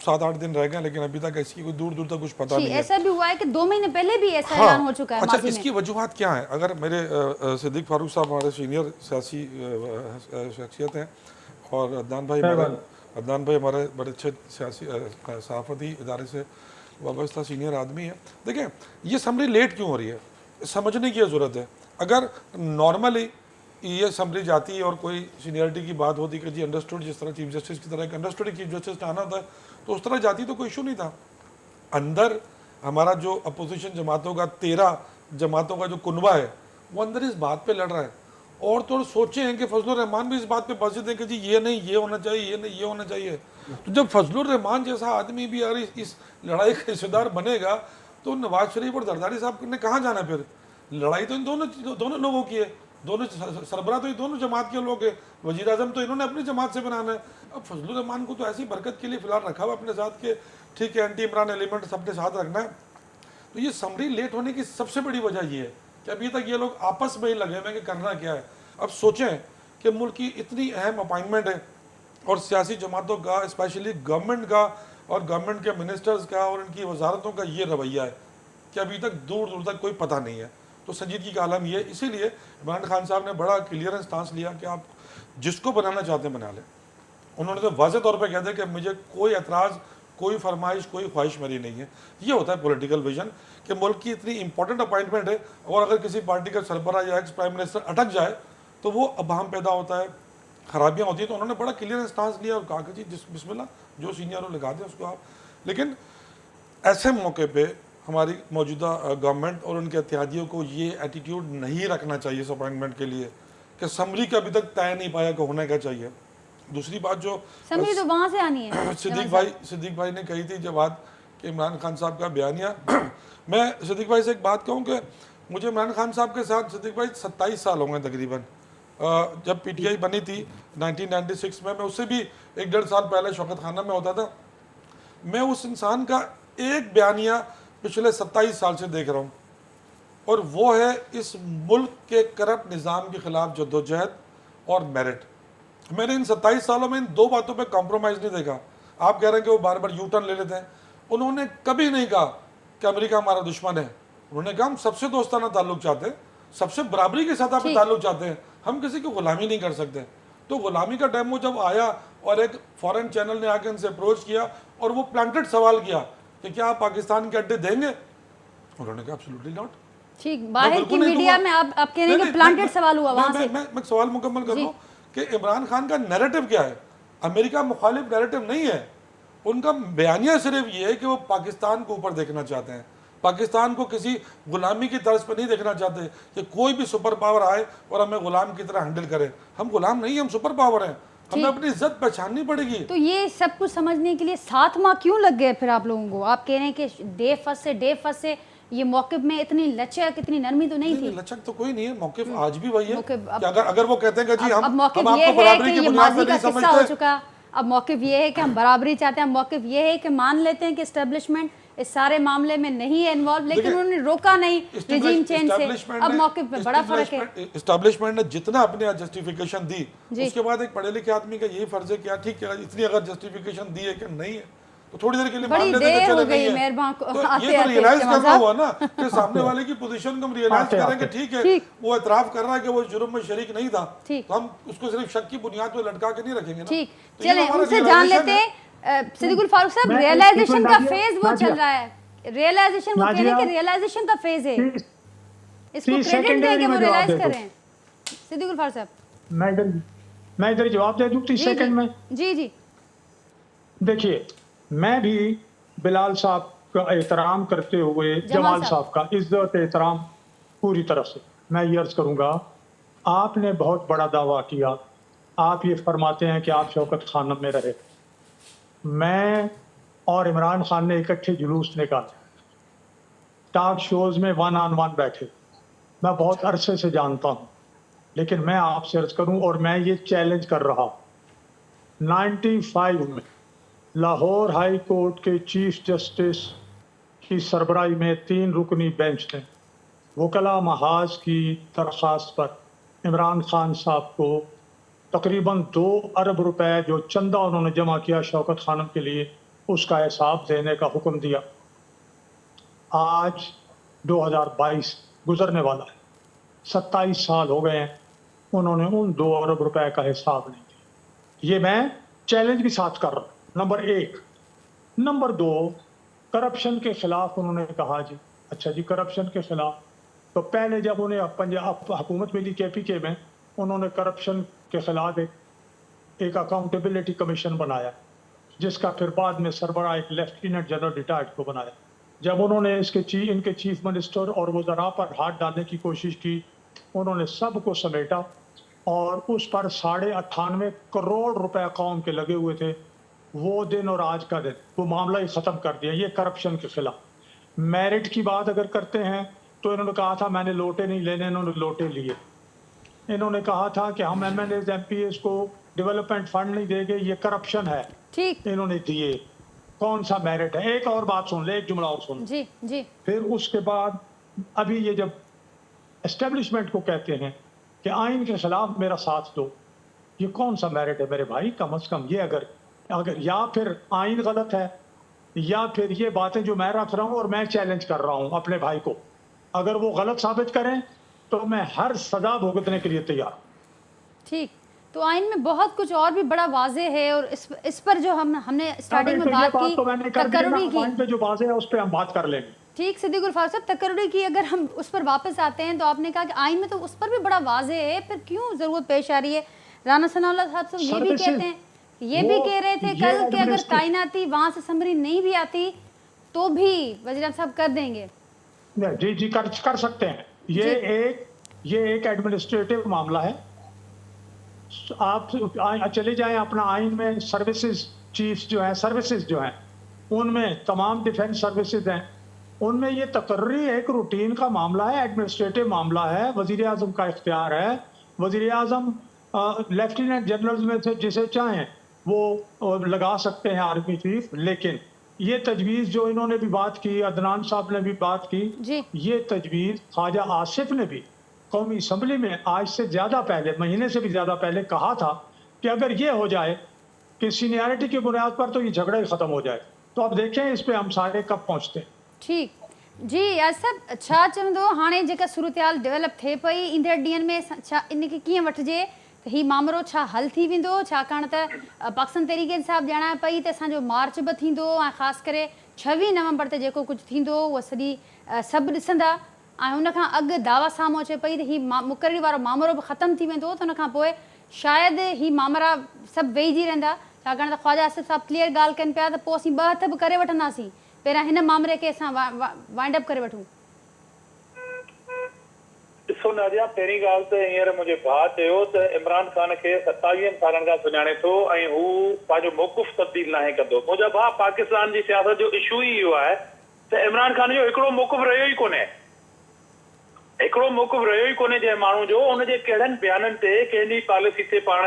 7-8 दिन रह गए, लेकिन अभी तक इसकी कोई दूर दूर तक कुछ पता नहीं है। ऐसा भी हुआ है कि 2 महीने पहले भी ऐसा ऐलान हो चुका है। अच्छा, इसकी वजूहात क्या है? अगर मेरे सिद्दीक फारूक साहब हमारे सीनियर सियासी शख्सियत हैं और अदनान भाई हमारे बड़े अच्छे सियासी सहाफ़ती इदारे से वाबस्ता सीनियर आदमी है। देखें, ये समरी लेट क्यों हो रही है, समझने की ज़रूरत है। अगर नॉर्मली ये समरी जाती है और कोई सीनियरिटी की बात होती कि जी अंडरस्टूड, जिस तरह चीफ जस्टिस की तरह एक अंडरस्टूड चीफ जस्टिस आना होता है, तो उस तरह जाती तो कोई इशू नहीं था। अंदर हमारा जो अपोजिशन जमातों का 13 जमातों का जो कुनबा है, वो अंदर इस बात पे लड़ रहा है और तो सोचे हैं कि फजलुर रहमान भी इस बात पे बाजिद है कि जी ये नहीं ये होना चाहिए, ये नहीं ये होना चाहिए। तो जब फजलुर रहमान जैसा आदमी भी अगर इस लड़ाई का हिस्सेदार बनेगा तो नवाज शरीफ और जरदारी साहब ने कहाँ जाना? फिर लड़ाई तो इन दोनों लोगों की है, दोनों सरबराह तो ये दोनों जमात के लोग हैं, वजीर आजम तो इन्होंने अपनी जमात से बनाना है। अब फजलुर रहमान को तो ऐसी बरकत के लिए फिलहाल रखा हुआ अपने साथ के, ठीक है, एंटी इमरान एलिमेंट अपने साथ रखना है। तो ये समरी लेट होने की सबसे बड़ी वजह ये है कि अभी तक ये लोग आपस में ही लगे हुए कि करना क्या है। अब सोचें कि मुल्क की इतनी अहम अपॉइंटमेंट है और सियासी जमातों का, स्पेशली गवर्नमेंट का और गवर्नमेंट के मिनिस्टर्स का और इनकी वजारतों का ये रवैया है कि अभी तक दूर दूर तक कोई पता नहीं है। तो संजीदगी का आलम ये, इसीलिए इमरान खान साहब ने बड़ा क्लियरेंस स्टांस लिया कि आप जिसको बनाना चाहते हैं बना लें। उन्होंने तो वाज़ेह तौर पे कह दिया कि मुझे कोई एतराज़, कोई फरमाइश, कोई ख्वाहिश मेरी नहीं है। ये होता है पॉलिटिकल विजन कि मुल्क की इतनी इंपॉर्टेंट अपॉइंटमेंट है और अगर किसी पार्टी का सरबराह या एक्स प्राइम मिनिस्टर अटक जाए तो वो अबहम पैदा होता है, खराबियाँ होती हैं। तो उन्होंने बड़ा क्लियर स्टांस लिया और कहा कि जी बिस्मिल्लाह, जो सीनियर हो लगा दें उसको आप। लेकिन ऐसे मौके पे हमारी मौजूदा गवर्नमेंट और उनके इत्तेहादियों को ये एटीट्यूड नहीं रखना चाहिए इस अपॉइंटमेंट के लिए कि समरी का अभी तक तय नहीं पाया कि होने का चाहिए। दूसरी बात जो समरी तो वहाँ से आनी है, सिद्दीक भाई ने कही थी जब बात कि इमरान खान साहब का बयानिया मैं सिद्दीक भाई से एक बात कहूँ कि मुझे इमरान खान साहब के साथ सिद्दीक भाई 27 साल हो गए तकरीबन। जब पीटीआई बनी थी 1996 में, मैं उससे भी 1-1.5 साल पहले शौकत खाना में होता था। मैं उस इंसान का एक बयानिया पिछले 27 साल से देख रहा हूँ और वो है इस मुल्क के करप्ट निज़ाम के खिलाफ जद्दोजहद और मेरिट। मैंने इन 27 सालों में इन 2 बातों पे कॉम्प्रोमाइज़ नहीं देखा। आप कह रहे हैं कि वो बार बार यू टर्न ले लेते हैं, उन्होंने कभी नहीं कहा कि अमेरिका हमारा दुश्मन है। उन्होंने कहा हम सबसे दोस्ताना ताल्लुक चाहते हैं, सबसे बराबरी के साथ आप ताल्लुक चाहते हैं, हम किसी की गुलामी नहीं कर सकते। तो गुलामी का डेमो जब आया और एक फॉरेन चैनल ने आके उनसे अप्रोच किया और वो प्लांटेड सवाल किया कि क्या आप पाकिस्तान के अड्डे देंगे, उन्होंने कहा एब्सोल्युटली नॉट। ठीक, बाहर की मीडिया में आप कह रहे हैं कि प्लांटेड सवाल हुआ वहां से। मैं सवाल मुकम्मल कर लूं कि इमरान खान का नैरेटिव क्या है। अमेरिका मुखालिफ नैरेटिव नहीं है, उनका बयानिया सिर्फ ये है कि वो पाकिस्तान को ऊपर देखना चाहते हैं, पाकिस्तान को किसी गुलामी की तर्ज पर नहीं देखना चाहते कि कोई भी सुपर पावर आए और हमें गुलाम की तरह हैंडल करे। हम गुलाम नहीं, हम सुपर पावर हैं, हमें अपनी इज्जत पहचाननी पड़ेगी। तो ये सब कुछ समझने के लिए 7 माह क्यों लग गए फिर आप लोगों को? आप कह रहे हैं कि डे फर्स्ट से ये मौक़िफ़ में इतनी लचक, इतनी नरमी तो नहीं थी। लचक तो कोई नहीं है, मौक़िफ़ आज भी वही है कि अगर वो कहते हैं कि जी हम मौक़िफ़ आपको ये है बराबरी कि की ये बुनियाद माजी पे का नहीं किस्सा हो समझते। चुका, अब मौक़िफ़ ये है कि हम बराबरी चाहते हैं, मौक़िफ़ ये है कि मान लेते हैं कि एस्टेब्लिशमेंट इस सारे मामले में नहीं है इन्वॉल्व, लेकिन उन्होंने रोका नहीं रिजीम चेंज से। अब मौक़िफ़ में बड़ा फर्क है। एस्टेब्लिशमेंट ने जितना अपने जस्टिफिकेशन दी, उसके बाद एक पढ़े लिखे आदमी का यही फर्ज है कि ठीक है, इतनी अगर जस्टिफिकेशन दी है कि नहीं है तो थोड़ी देर के लिए बड़ी मान लेते हैं कि देर हो चले गई नहीं है। मेहरबान को तो आते ये तो आते रियलाइज इस्तेमाल करना साहब। हुआ ना कि सामने वाले की पोजीशन को हम रियलाइज आते करें कि आते। ठीक है ठीक। वो एतराफ कर रहा है कि वो जुर्म में शरीक नहीं था, ठीक। तो हम उसको सिर्फ शक की बुनियाद पे लटका के नहीं रखेंगे ना। ठीक, तो ये चलें हमारा उनसे जान realization लेते है। हैं सिद्दीकुल फारूक साहब, मैं- रियलाइजेशन एक का मिनट, फेज वो नादिया, चल रहा है, रियलाइजेशन वो कह रहे हैं कि नादिया, रियलाइजेशन का फेज है, इसको 30 क्रेडिट सेकंड दें कि में वो जवाब रियलाइज दे कर दो। रहे हैं। सिद्दीकुल फारूक साहब मैं इधर जवाब दे दूं 30 जी सेकंड में। जी जी देखिए, मैं भी बिलाल साहब का एहतराम करते हुए जमाल साहब का इज्जत एहतराम पूरी तरह से मैं ये अर्ज करूंगा, आपने बहुत बड़ा दावा किया, आप ये फरमाते हैं कि आप शौकत खानम में रहे, मैं और इमरान खान ने इकट्ठे जुलूस निकाले, टॉक शोज में वन ऑन वन बैठे, मैं बहुत अरसे से जानता हूं, लेकिन मैं आपसे अर्ज करूं और मैं ये चैलेंज कर रहा हूं, 95 में लाहौर हाई कोर्ट के चीफ जस्टिस की सरबराही में 3 रुकनी बेंच ने वकला महाज की दरख्वास्त पर इमरान खान साहब को तकरीबन 2 अरब रुपए जो चंदा उन्होंने जमा किया शौकत खानम के लिए, उसका हिसाब देने का हुक्म दिया। आज 2022 गुजरने वाला है, 27 साल हो गए हैं, उन्होंने उन 2 अरब रुपए का हिसाब नहीं दिया। ये मैं चैलेंज भी साथ कर रहा हूँ, नंबर 1। नंबर 2, करप्शन के खिलाफ उन्होंने कहा जी, अच्छा जी करप्शन के खिलाफ, तो पहले जब उन्हें पंजाब हुकूमत मिली KPK में, उन्होंने करप्शन के खिलाफ एक अकाउंटेबिलिटी कमीशन बनाया, जिसका फिर बाद में सरबराह एक लेफ्टिनेंट जनरल रिटायर्ड को बनाया। जब उन्होंने इनके चीफ मिनिस्टर और वज़रा पर हाथ डालने की कोशिश की, उन्होंने सबको समेटा और उस पर 98.5 करोड़ रुपए कौम के लगे हुए थे। वो दिन और आज का दिन वो मामला ही ख़त्म कर दिया, ये करप्शन के खिलाफ। मेरिट की बात अगर करते हैं तो इन्होंने कहा था मैंने लोटे नहीं लेने, इन्होंने लोटे लिए। इन्होंने कहा था कि हम MNAs MPAs को डेवलपमेंट फंड नहीं देंगे, ये करप्शन है, ठीक इन्होंने दिए। कौन सा मेरिट है? एक और बात सुन ले, एक जुमला और सुन। जी जी फिर उसके बाद अभी ये जब एस्टेब्लिशमेंट को कहते हैं कि आइन के खिलाफ मेरा साथ दो, ये कौन सा मेरिट है मेरे भाई? कम से कम ये अगर या फिर आइन गलत है या फिर ये बातें जो मैं रख रहा हूँ और मैं चैलेंज कर रहा हूँ अपने भाई को, अगर वो गलत साबित करें तो मैं हर सजा भुगतने के लिए तैयार। ठीक, तो आइन में बहुत कुछ और भी बड़ा वाजे है, और इस पर जो हमने स्टार्टिंग में बात की, तो मैंने कर तकर्रुरी की, पे जो वाजे है उस पर हम बात कर लेंगे। ठीक सिद्दीकुल फारूक साहब, तकर्रुरी की अगर हम उस पर वापस आते हैं तो आपने कहा कि आइन में तो उस पर भी बड़ा वाजे है, फिर क्यों जरूरत पेश आ रही है? राना सनाउल्लाह साहब ये भी कहते हैं, ये भी कह रहे थे कल कि अगर कायनाती वहां से समरी नहीं भी आती तो भी वज़ीर साहब कर देंगे। जी जी कर सकते हैं। ये एक एडमिनिस्ट्रेटिव मामला है। आप चले जाएं अपना आइन में, सर्विसेज चीफ्स जो हैं, सर्विसेज जो हैं उनमें तमाम डिफेंस सर्विसेज हैं, उनमें ये तकर्री एक रूटीन का मामला है, एडमिनिस्ट्रेटिव मामला है, वज़ीर आज़म का इख्तियार है। वज़ीर आज़म लेफ्टिनेंट जनरल्स में से जिसे चाहें वो लगा सकते हैं आर्मी चीफ, लेकिन ये तजवीज़ जो इन्होंने भी बात की, अदनान साहब ने भी बात की, ये तजवीज़ ख्वाजा आसिफ ने भी कौमी असम्बली में आज से ज़्यादा पहले, महीने से भी ज़्यादा पहले कहा था कि अगर ये हो जाए कि सीनियरिटी की बुनियाद पर तो ये झगड़ा ही ख़त्म हो जाए। तो अब देखें इस पे हम सारे कब पहुँचते हैं। ठीक जी, यार सब छा चवंदो हाणे जेका सूरत-हाल डेवलप थिए पई ईंदड़ ॾींहंनि में छा इनखे कीअं वठिजे त ही मामलो छा हल थी वेंदो? छाकाणि त पाकिस्तान तहरीक इंसाफ़ ॼाणाए पई त असांजो मार्च बि थींदो ऐं ख़ासि करे 26 नवंबर ते जेको कुझु थींदो उहा सॼी सभु ॾिसंदा, ऐं हुन खां अॻु दावा साम्हूं अचे पई त ही मुक़ररी वारो मामिलो बि ख़तमु थी वेंदो, त हुन खां पोइ शायदि ही मामरा सभु वेहिजी रहंदा। छाकाणि त ख्वाजा आसिफ साहब क्लियर ॻाल्हि कनि पिया त पोइ असीं 2 हथ बि करे वठंदासीं, पहिरियां हिन मामले खे असां वाइंड अप करे वठूं। ॾिसो नादिया, पहिरीं ॻाल्हि त हींअर मुंहिंजे भाउ चयो त इमरान ख़ान खे 27 सालनि खां सुञाणे थो ऐं हू पंहिंजो मौक़ुफ़ तब्दील नाहे कंदो। मुंहिंजा भाउ, पाकिस्तान जी सियासत जो इशू ई इहो आहे त इमरान ख़ान जो हिकिड़ो मौक़ुफ़ रहियो ई कोन्हे, हिकिड़ो मौक़ुफ़ रहियो ई कोन्हे जंहिं माण्हू जो उनजे कहिड़नि बयाननि ते कंहिंजी पॉलिसी ते पाण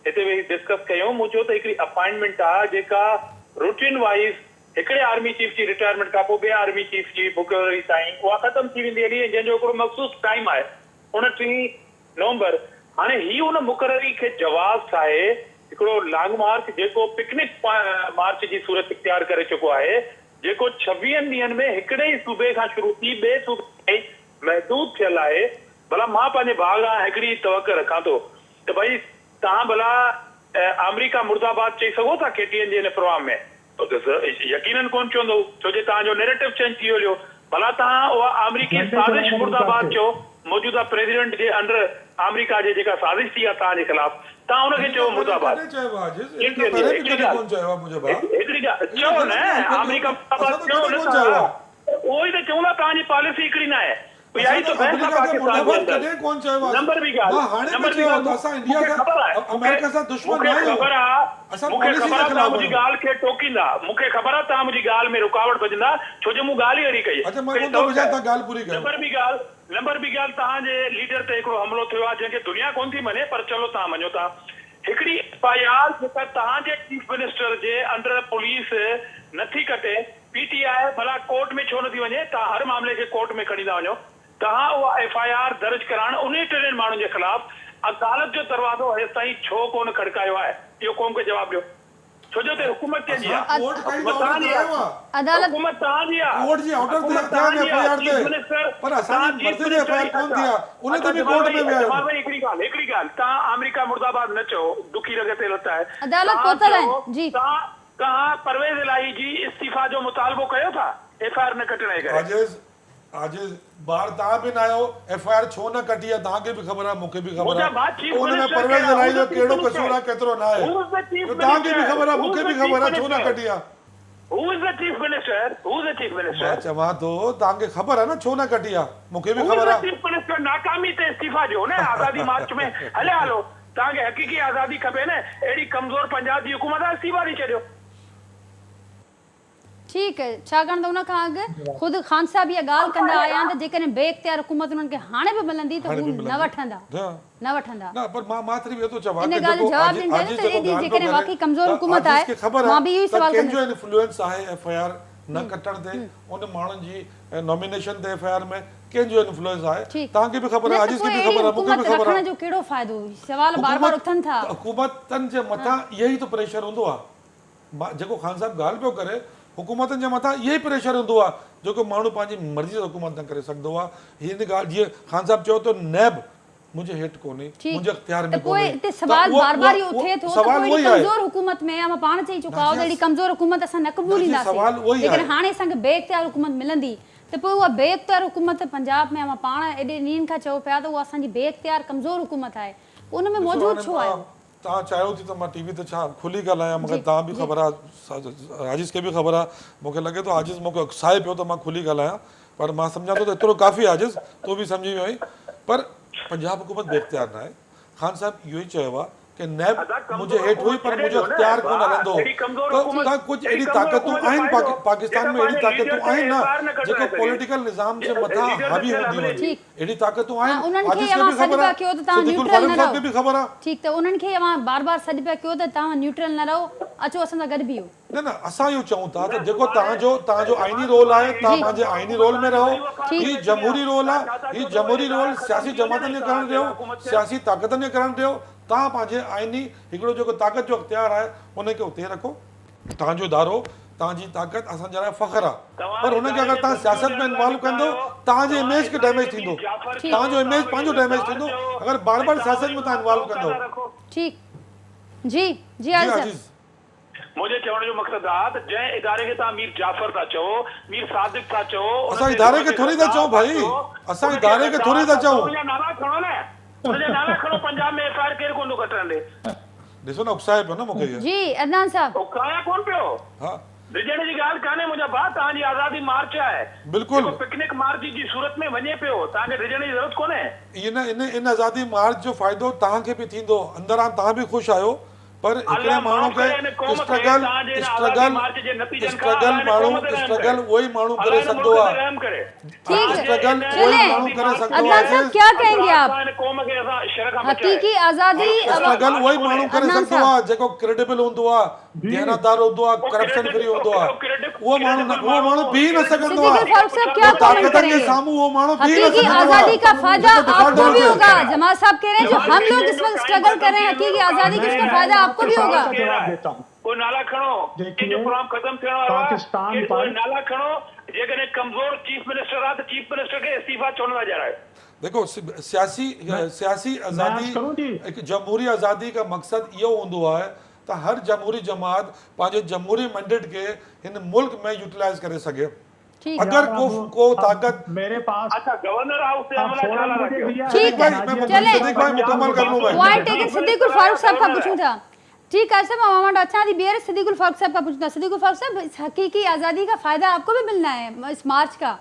हिते वेही डिस्कस कयूं। मूं चयो त हिकिड़ी अपॉइंटमेंट आहे जेका रूटीन वाइज़ हिकिड़े आर्मी चीफ जी रिटायरमेंट खां पोइ ॿिए आर्मी चीफ जी मुक़ररी ताईं उहा ख़तमु थी वेंदी हली, जंहिंजो हिकिड़ो मख़सूस टाइम आहे 29 नवंबर। हाणे ही उन मुक़ररी खे जवाबु ठाहे हिकिड़ो लॉन्ग मार्च जेको पिकनिक मार्च जी सूरत इख्तियार करे चुको आहे, जेको 26 ॾींहंनि में हिकिड़े ई सूबे खां शुरू थी ॿिए सूबे ताईं महदूद थियल आहे। भला मां पंहिंजे भाउ खां हिकिड़ी तवक रखां थो त भई तव्हां भला अमेरिका मुर्दाबाद चई सघो था KTN जे हिन प्रोग्राम में? यकीनन कोन चवंदो, छो जे तव्हांजो नैरेटिव चेंज थी वियो। भला तव्हां उहा अमरीकी साज़िश मुर्दाबाद चयो, मौजूदा प्रेसिडेंट जे अंडर अमेरिका जे जेका साज़िश थी आहे तव्हांजे ख़िलाफ़, तव्हां हुनखे चयो मुर्दाबाद। हिकिड़ी ॻाल्हि चयो न, अमेरिका मुर्दाबाद चयो न, उहो ई त चऊं था, तव्हांजी पॉलिसी हिकिड़ी न आहे। यही तो बहस है पाकिस्तान के अंदर। नंबर भी ॻाल्हि अमेरिका सां दुश्मन मूंखे ख़बर आहे तव्हां मुंहिंजी ॻाल्हि खे टोकींदा, मूंखे ख़बर आहे तव्हां मुंहिंजी ॻाल्हि में रुकावट बजंदा, छो जो मूं ॻाल्हि ई अहिड़ी कई। नंबर बि ॻाल्हि तव्हांजे लीडर ते हिकिड़ो हमिलो थियो आहे जंहिंखे दुनिया कोन थी मञे, पर चलो तव्हां मञो था। हिकिड़ी FIR जेका तव्हांजे चीफ मिनिस्टर जे अंडर पुलिस नथी कटे, PTI भला कोर्ट में छो नथी वञे? तव्हां हर मामले खे कोर्ट में खणी था वञो। तव्हां उहा FIR दर्ज कराइण उन 3 माण्हुनि जे ख़िलाफ़ अदालत जो दरवाज़ो हेसि ताईं छो कोन खड़कायो आहे? इहो क़ौम खे जवाब ॾियो। छो जो त हुकूमत कंहिंजी आहे? हुकूमत तव्हांजी आहे। हुकूमत तव्हांजी आहे। कोर्ट जी ऑर्डर ते FIR ते, पर असांजी मर्ज़ी ते FIR कोन थी आहे, उन ते बि कोर्ट में विया आहियो। हिकिड़ी ॻाल्हि तव्हां अमेरिका मुर्दाबाद न चओ, दुखी लॻे ते लता आहे। अदालत कोतल है जी। तव्हां परवेज़ इलाही जी इस्तीफ़ा जो मुतालबो कयो था FIR न कटण जे करे? आज बार तव्हां बि न आयो, FIR छो न कटी आहे तव्हांखे बि ख़बर आहे, मूंखे बि ख़बर आहे। उनमें परवेज़ इलाही जो कहिड़ो कसूर आहे, केतिरो न आहे, तव्हांखे बि ख़बर आहे, मूंखे बि ख़बर आहे, छो न कटी आहे। मां चवां थो तव्हांखे ख़बर आहे न छो न कटी आहे, मूंखे बि ख़बर आहे। चीफ मिनिस्टर नाकामी ते इस्तीफ़ा ॾियो न, आज़ादी मार्च में हलो तव्हांखे हक़ीक़ी आज़ादी खपे न, अहिड़ी कमज़ोर पंजाब जी हुकूमत आहे, इस्तीफ़ा ॾेई छॾियो। ठीक है, छाकाणि त उन खां अॻु ख़ुदि ख़ान साहब इहा ॻाल्हि कंदा आया आहिनि त जेकॾहिं बेइख्तियार हुकूमत उन्हनि खे हाणे बि मिलंदी त हू न वठंदा। न पर मां तरी वेतो चवां इन ॻाल्हि जो जवाब ॾींदे त एॾी जेकॾहिं वाकई कमज़ोर हुकूमत आहे, मां बि इहो ई सवाल कंदमि। कंहिंजो इन्फ्लुएंस आहे FIR न कटण ते, उन माण्हुनि जी नॉमिनेशन ते FIR में कंहिंजो इन्फ्लुएंस आहे, तव्हांखे बि ख़बर आहे, आजिज़ खे बि ख़बर आहे, मूंखे बि ख़बर आहे। जो कहिड़ो फ़ाइदो? सवाल बार-बार उथनि था। हुकूमतनि जे मथां इहो ई त प्रेशर हूंदो आहे, जेको ख़ान साहब ॻाल्हि पियो करे, हुकूमतनि जे मथां इहो ई प्रेशर हूंदो आहे, जेको माण्हू पंहिंजी मर्ज़ी सां हुकूमत न करे सघंदो आहे। हिन ॻाल्हि जीअं ख़ान साहब चयो त नैब मुंहिंजे हेठि कोन्हे, मुंहिंजे इख्तियार में कोन्हे, हिते सवाल बार-बार इहो उथे थो त कोई कमज़ोर हुकूमत में मां पाण चई चुका आहियो त अहिड़ी कमज़ोर हुकूमत असां न क़बूलींदासीं। लेकिन हाणे असांखे बेइख्तियार हुकूमत मिलंदी त पोइ उहा बेइख्तियार हुकूमत पंजाब में मां पाण एॾे ॾींहंनि खां चयो पिया त उहा असांजी बेइख्तियार कमज़ोर हुकूमत आहे, उन में मौजूदु छो आहियो? तव्हां चाहियो थी त मां TV ते छा खुली ॻाल्हायां, मूंखे तव्हां बि ख़बर आहे, आजिज़ खे बि ख़बर आहे, मूंखे लॻे थो आजिज़ मूंखे उकसाए पियो त मां खुली ॻाल्हायां, पर मां सम्झां थो त एतिरो काफ़ी आहे आजिज़, तूं बि सम्झी वियो आहीं। पर पंजाब हुकूमत बेइख्तियार न आहे। ख़ान साहब इहो ई चयो आहे कि नैब मुंहिंजे हेठि हुई पर मुंहिंजो इख्तियार कोन हलंदो, त कुझु अहिड़ी ताक़तूं आहिनि पाकिस्तान में, अहिड़ी ताक़तूं आहिनि न जेको पॉलिटिकल निज़ाम जे मथां हावी हूंदी वञे, अहिड़ी ताक़तूं आहिनि। आजिज़ खे बि ख़बर आहे, सिद्दीक़ुल ख़ालिद साहब खे बि ख़बर आहे। ठीकु, त उन्हनि खे बार-बार सॾु पिया कयो त तव्हां न्यूट्रल न रहो, अचो असां सां गॾु बीहो। न असां इहो चऊं था त जेको तव्हांजो आइनी रोल आहे, तव्हां पंहिंजे आइनी रोल में रहो। हीउ जमहूरी रोल आहे, हीउ जमहूरी रोल सियासी जमातनि खे करणु ॾियो, सियासी ताक़तनि खे करणु ॾियो। तव्हां पंहिंजे आइनी हिकिड़ो जेको ताक़त जो इख्तियार आहे उनखे उते रखो, तव्हांजो इदारो, तव्हांजी ताक़त असांजे लाइ फ़ख्र आहे, पर हुनखे अगरि तव्हां सियासत में इन्वॉल्व कंदो तव्हांजे इमेज खे डैमेज थींदो, तव्हांजो इमेज पंहिंजो डैमेज थींदो अगरि बार-बार सियासत में तव्हां इन्वॉल्व कंदो। ठीकु जी जी आज़ीज़, मुझे चवण जो मक़सदु आहे त जंहिं इदारे खे तव्हां मीर जाफ़र था चओ, मीर सादिक था चओ, असां इदारे खे थोरी था चऊं भाई, असां इदारे खे थोरी था चऊं। नाला खणो न, उनजा नाला खणो, पंजाब में FIR केरु कोन थो कटण ॾे। ॾिसो न उकसाए पियो न मूंखे जी अदनान साहब, उकसाया कोन पियो, हा रिजण जी ॻाल्हि कान्हे मुंहिंजा भाउ, तव्हांजी आज़ादी मार्च आहे, बिल्कुलु पिकनिक मार्च जी सूरत में वञे पियो, तव्हांखे रिजण जी ज़रूरत कोन्हे। इन आज़ादी मार्च जो फ़ाइदो तव्हांखे बि थींदो, अंदरां तव्हां बि ख़ुशि आहियो, पर हिकिड़े माण्हू खे स्ट्रगल उहो ई माण्हू करे सघंदो आहे, स्ट्रगल उहो ई माण्हू करे सघंदो आहे। क्या कहेंगे आप? हकीकी आज़ादी स्ट्रगल उहो ई माण्हू करे सघंदो आहे जेको क्रेडिबल हूंदो आहे, दयानतदार हूंदो आहे, करप्शन फ्री हूंदो आहे, उहो माण्हू बीह न सघंदो आहे, ताक़तनि जे साम्हूं उहो माण्हू बीह न सघंदो आहे। आज़ादी का फायदा आपको भी होगा, जमात साहब कह रहे हैं जो हम लोग इस वक्त स्ट्रगल कर रहे हैं, हकीकी आज़ादी का फायदा आपको भी होगा। जवाब देता हूँ। कोई नाला खणो, देखिए, जो प्रोग्राम खत्म थियण वारो आहे, पाकिस्तान कि पर कोई नाला खणो, जेकॾहिं कमज़ोर चीफ मिनिस्टर आहे त चीफ मिनिस्टर खे इस्तीफ़ा छो न ॾियारायो? देखो सियासी आज़ादी, करूं जी? एक जमहूरी आज़ादी का मकसद इहो हूंदो आहे त हर जमहूरी जमात पंहिंजे जमहूरी मैंडेट खे हिन मुल्क में यूटिलाइज़ करे सघे। ठीक। अगर को ताकत मेरे पास अच्छा, गवर्नर हाउस से हमला छा रखियो? ठीक है, चले सिद्दीक भाई मुकम्मल कर लूं भाई। Point taken. सिद्दीकुल फारूक साहब का पूछूं था। ठीक है सब मामा अच्छा दी बेर सिद्दीकुल फारूक साहब का पूछना। सिद्दीकुल फारूक साहब, इस हकीकी आज़ादी का फ़ायदा आपको भी मिलना है इस मार्च का?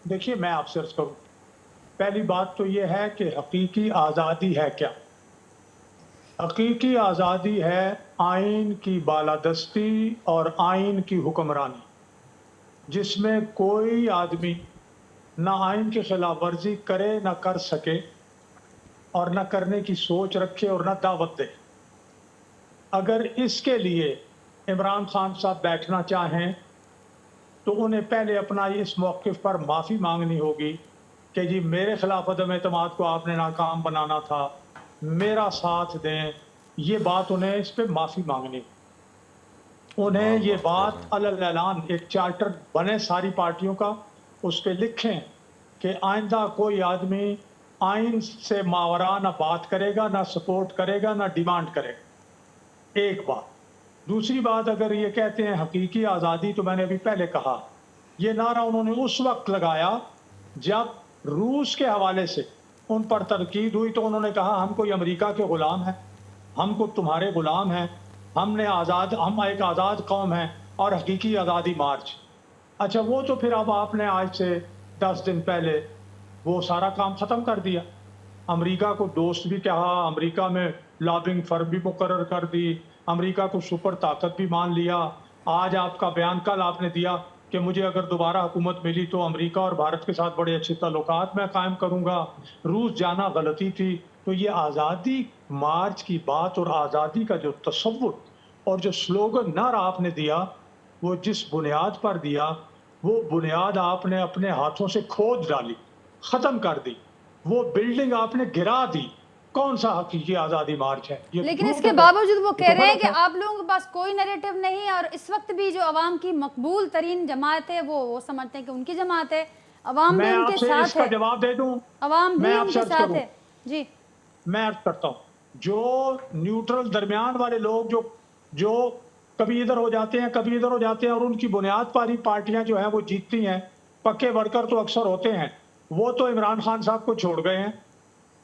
देखिए, मैं आपसे अर्ज करूं, पहली बात तो ये है कि हकीकी आज़ादी है क्या? हकीकी आज़ादी है आइन की बालादस्ती और आइन की हुक्मरानी, जिसमें कोई आदमी ना आइन की खिलाफ वर्जी करे, ना कर सके, और ना करने की सोच रखे और ना दावत दे। अगर इसके लिए इमरान खान साहब बैठना चाहें तो उन्हें पहले अपना इस मौक़िफ़ पर माफ़ी मांगनी होगी कि जी मेरे खिलाफ अदम एतमाद को आपने नाकाम बनाना था, मेरा साथ दें। ये बात उन्हें इस पर माफ़ी मांगनी, उन्हें ये बात अलग ऐलान एक चार्टर बने सारी पार्टियों का, उस पर लिखें कि आइंदा कोई आदमी आइन से मावरा ना बात करेगा, ना सपोर्ट करेगा, ना डिमांड करेगा। एक बात। दूसरी बात, अगर ये कहते हैं हकीकी आज़ादी, तो मैंने अभी पहले कहा ये नारा उन्होंने उस वक्त लगाया जब रूस के हवाले से उन पर तनकीद हुई, तो उन्होंने कहा हम कोई अमेरिका के ग़ुलाम हैं, हमको तुम्हारे ग़ुलाम हैं, हम एक आज़ाद कौम हैं और हकीकी आज़ादी मार्च। अच्छा, वो तो फिर अब आपने आज से 10 दिन पहले वो सारा काम ख़त्म कर दिया। अमेरिका को दोस्त भी कहा, अमेरिका में लॉबिंग फर्म भी मुकर्रर कर दी, अमेरिका को सुपर ताकत भी मान लिया। आज आपका बयान कल आपने दिया कि मुझे अगर दोबारा हुकूमत मिली तो अमेरिका और भारत के साथ बड़े अच्छे ताल्लुकात मैं कायम करूँगा। रूस जाना गलती थी। तो ये आज़ादी मार्च की बात और आज़ादी का जो तसव्वुर और जो स्लोगन नारा आपने दिया, वो जिस बुनियाद पर दिया, वो बुनियाद आपने अपने हाथों से खोद डाली, ख़त्म कर दी, वो बिल्डिंग आपने गिरा दी। कौन सा हकीकी आज़ादी मार्च है? लेकिन इसके बावजूद वो कह रहे हैं कि आप लोगों के पास कोई नैरेटिव नहीं, और इस वक्त भी जो अवाम की मकबूल तरीन जमात है वो समझते हैं कि उनकी जमात है, अवाम भी उनके साथ है। जवाब दे दूं, अवाम भी उनके साथ है। जी, मैं अर्ज करता हूँ, जो न्यूट्रल दरमियान वाले लोग जो कभी इधर हो जाते हैं, कभी इधर हो जाते हैं, और उनकी बुनियाद पर ही पार्टियां जो हैं वो जीतती हैं, पक्के वर्कर तो अक्सर होते हैं, वो तो इमरान खान साहब को छोड़ गए हैं।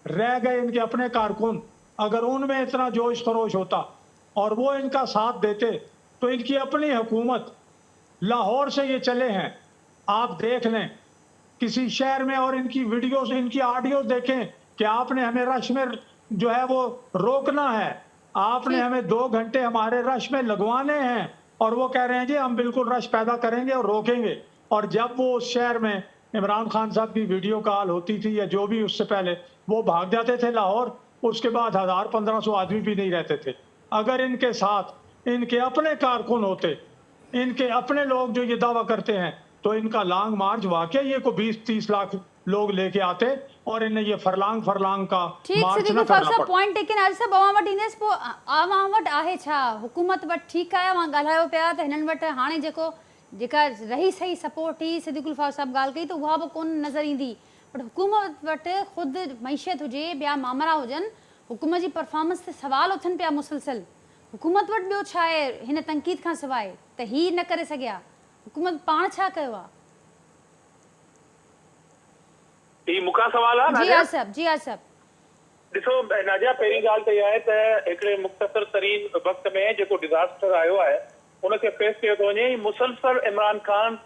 रह गए इनके अपने कारकुन। अगर उनमें इतना जोश खरोश होता और वो इनका साथ देते तो इनकी अपनी हुकूमत लाहौर से ये चले हैं, आप देख लें किसी शहर में, और इनकी वीडियोस, इनकी ऑडियोस देखें कि आपने हमें रश में जो है वो रोकना है, आपने हमें 2 घंटे हमारे रश में लगवाने हैं, और वो कह रहे हैं जी हम बिल्कुल रश पैदा करेंगे और रोकेंगे। और जब वो उस शहर में इमरान खान साहब की वीडियो कॉल होती थी या जो भी, उससे पहले वो भाग जाते थे लाहौर, उसके बाद 1000-1500 आदमी भी नहीं रहते थे। अगर इनके साथ इनके अपने कारकुन होते, इनके अपने लोग जो ये दावा करते हैं, तो इनका लॉन्ग मार्च वाकई ये को 20-30 लाख लोग लेके आते और इन्हें ये फरलांग का मार्च न करना पड़ता। Point taken. आज सब अवाम वटि इनेस पो अवाम वटि आहे छा, हुकूमत वटि ठीकु आहे, मां ॻाल्हायो पिया त हिननि वटि हाणे जेका रही सही सपोर्ट ही सिद्दीकुल फारूक साहब ॻाल्हि कई, त उहा बि कोन नज़र ईंदी। बट हुकूमत वटि ख़ुदि मईशत हुजे, ॿिया मामला हुजनि, हुकूमत जी परफॉर्मेंस ते सवाल उथनि पिया मुसलसल। हुकूमत वटि ॿियो छा आहे हिन तनक़ीद खां सवाइ त ही न करे सघिया? हुकूमत पाण छा कयो आहे? ही मूंखां सवाल आहे जी आसिफ, जी आसिफ। ॾिसो नाजिया, पहिरीं ॻाल्हि त इहा आहे त हिकिड़े मुख़्तसर तरीन वक़्त में जेको डिज़ास्टर आयो आहे उनखे फेस कयो थो वञे। मुसलसल इमरान ख़ान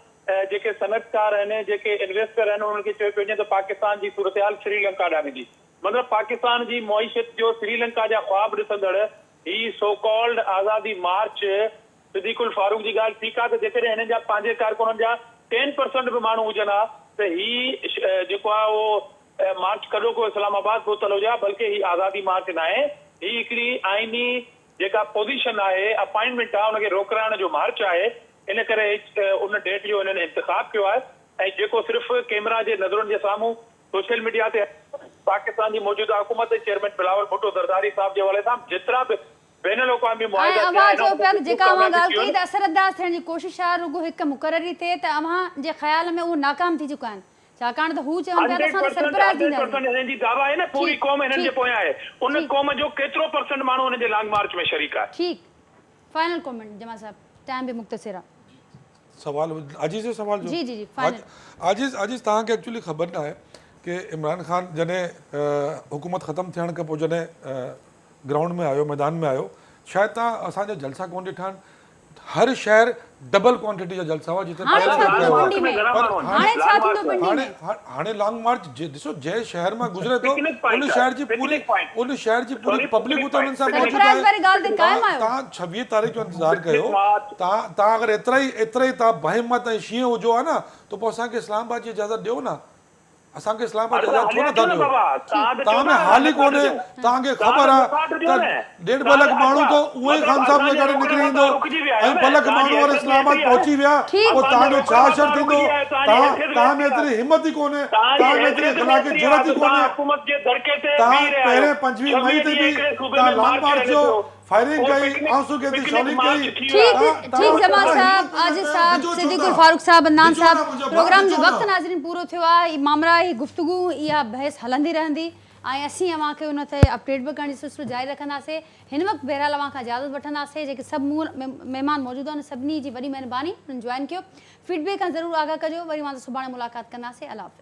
जेके सनतकार आहिनि, जेके इन्वेस्टर आहिनि, उन्हनि खे चयो पियो वञे त पाकिस्तान जी सूरत हाल श्रीलंका ॾांहुं वेंदी। मतिलबु पाकिस्तान जी मईशत जो श्रीलंका जा ख़्वाब ॾिसंदड़ ही सो कॉल्ड आज़ादी मार्च, सिद्दीकुल फारूक जी ॻाल्हि ठीकु आहे त जेकॾहिं हिननि जा पंहिंजे कारकुननि जा 10% बि माण्हू हुजनि हा त ही जेको आहे उहो मार्च कॾो को इस्लामाबाद पहुतल हुजे, बल्कि ही आज़ादी मार्च न आहे, ही हिकिड़ी आइनी जेका पोज़ीशन आहे, अपॉइंटमेंट आहे, उनखे रोकराइण जो मार्च आहे। इन करे उन डेट जो हिननि इंतिखाब कयो आहे। ऐं जेको सिर्फ़ु कैमरा जे नज़रुनि जे साम्हूं सोशल मीडिया ते पाकिस्तान जी मौजूदा हुकूमत चेयरमैन बिलावल भुट्टो ज़रदारी साहब जे हवाले सां जेतिरा बि बैनुल अक़वामी ऐं मुआहिदा अव्हां चयो पिया त जेका अव्हां कामयाबी ॻाल्हि थी कई त असरअंदाज़ थियण जी कोशिशि आहे, रुॻो हिकु मुक़ररी थिए त अव्हां जे ख़्याल में उहो नाकाम थी चुका आहिनि, छाकाणि त हू चवनि पिया त असां त सरपराज़ ॾींदासीं। 100% हिननि जी दावा आहे न, पूरी क़ौम हिननि जे पोयां आहे, उन क़ौम जो केतिरो परसेंट माण्हू हुन जे लॉन्ग मार्च में शरीक आहे। ठीकु, फाइनल कमेंट जमा साहब, टाइम भी मुख़्तसिर आहे। सवाल आजीज़ जो सवाल जो जी जी जी फाइनल। आजीज़ तव्हांखे एक्चुअली ख़बर न आहे कि इमरान ख़ान जॾहिं हुकूमत ख़तमु थियण खां पोइ जॾहिं ग्राउंड में आयो, मैदान में आयो, शायदि तव्हां असांजा जलसा कोन ॾिठा आहिनि। हर शहर डबल क्वांटिटी जा जलसा हुआ जिते हाणे छा थींदो पिंडी में? हाणे लॉन्ग मार्च ॾिसो जंहिं शहर मां गुज़रे थो उन शहर जी पूरी पब्लिक उते उन्हनि सां मौजूदु आहे। तव्हां 26 तारीख़ जो इंतज़ारु कयो। तव्हां अगरि एतिरा ई तव्हां बहिम्मत ऐं शींहं हुजो आहे न त पोइ असांखे इस्लामाबाद जी इजाज़त ॾियो न। असांखे इस्लामाबाद जी इजाज़त छो नथा ॾियो? तव्हां में हाल ई कोन्हे। तव्हांखे ख़बर आहे त 1.5 लख माण्हू त उहे ख़ान साहब जे करे निकिरी ईंदो ऐं 2 लख माण्हू अगरि इस्लामाबाद पहुची विया पोइ तव्हांजो छा असरु थींदो? तव्हां में एतिरी हिमत ई कोन्हे, तव्हां में एतिरी इख़लाक़ी जुरत ई कोन्हे। तव्हां पहिरें 25 मई ते बि तव्हां लॉन्ग मार्च जो फायरिंग कई, आंसू के शॉलिंग कई। ठीक जमा साहब, आजिज़ साहब, सिद्दीकुल फारूक साहब, अदनान साहब, प्रोग्राम जो वक्त नाज़रीन पूरो थियो आहे। मामरा ही गुफ्तगू इहा बहस हलंदी रहंदी ऐं असीं अव्हांखे उन ते अपडेट बि करण जो सिलसिलो जारी रखंदासीं। हिन वक़्तु बहरहाल अव्हां खां इजाज़त वठंदासीं। जेके सभु महिमान मौजूदु आहिनि सभिनी जी वॾी महिरबानी, उन्हनि जॉइन कयो। फीडबैक खां ज़रूरु आगाह कजो। वरी मां सुभाणे मुलाक़ात कंदासीं। अल्लाह हाफ़िज़।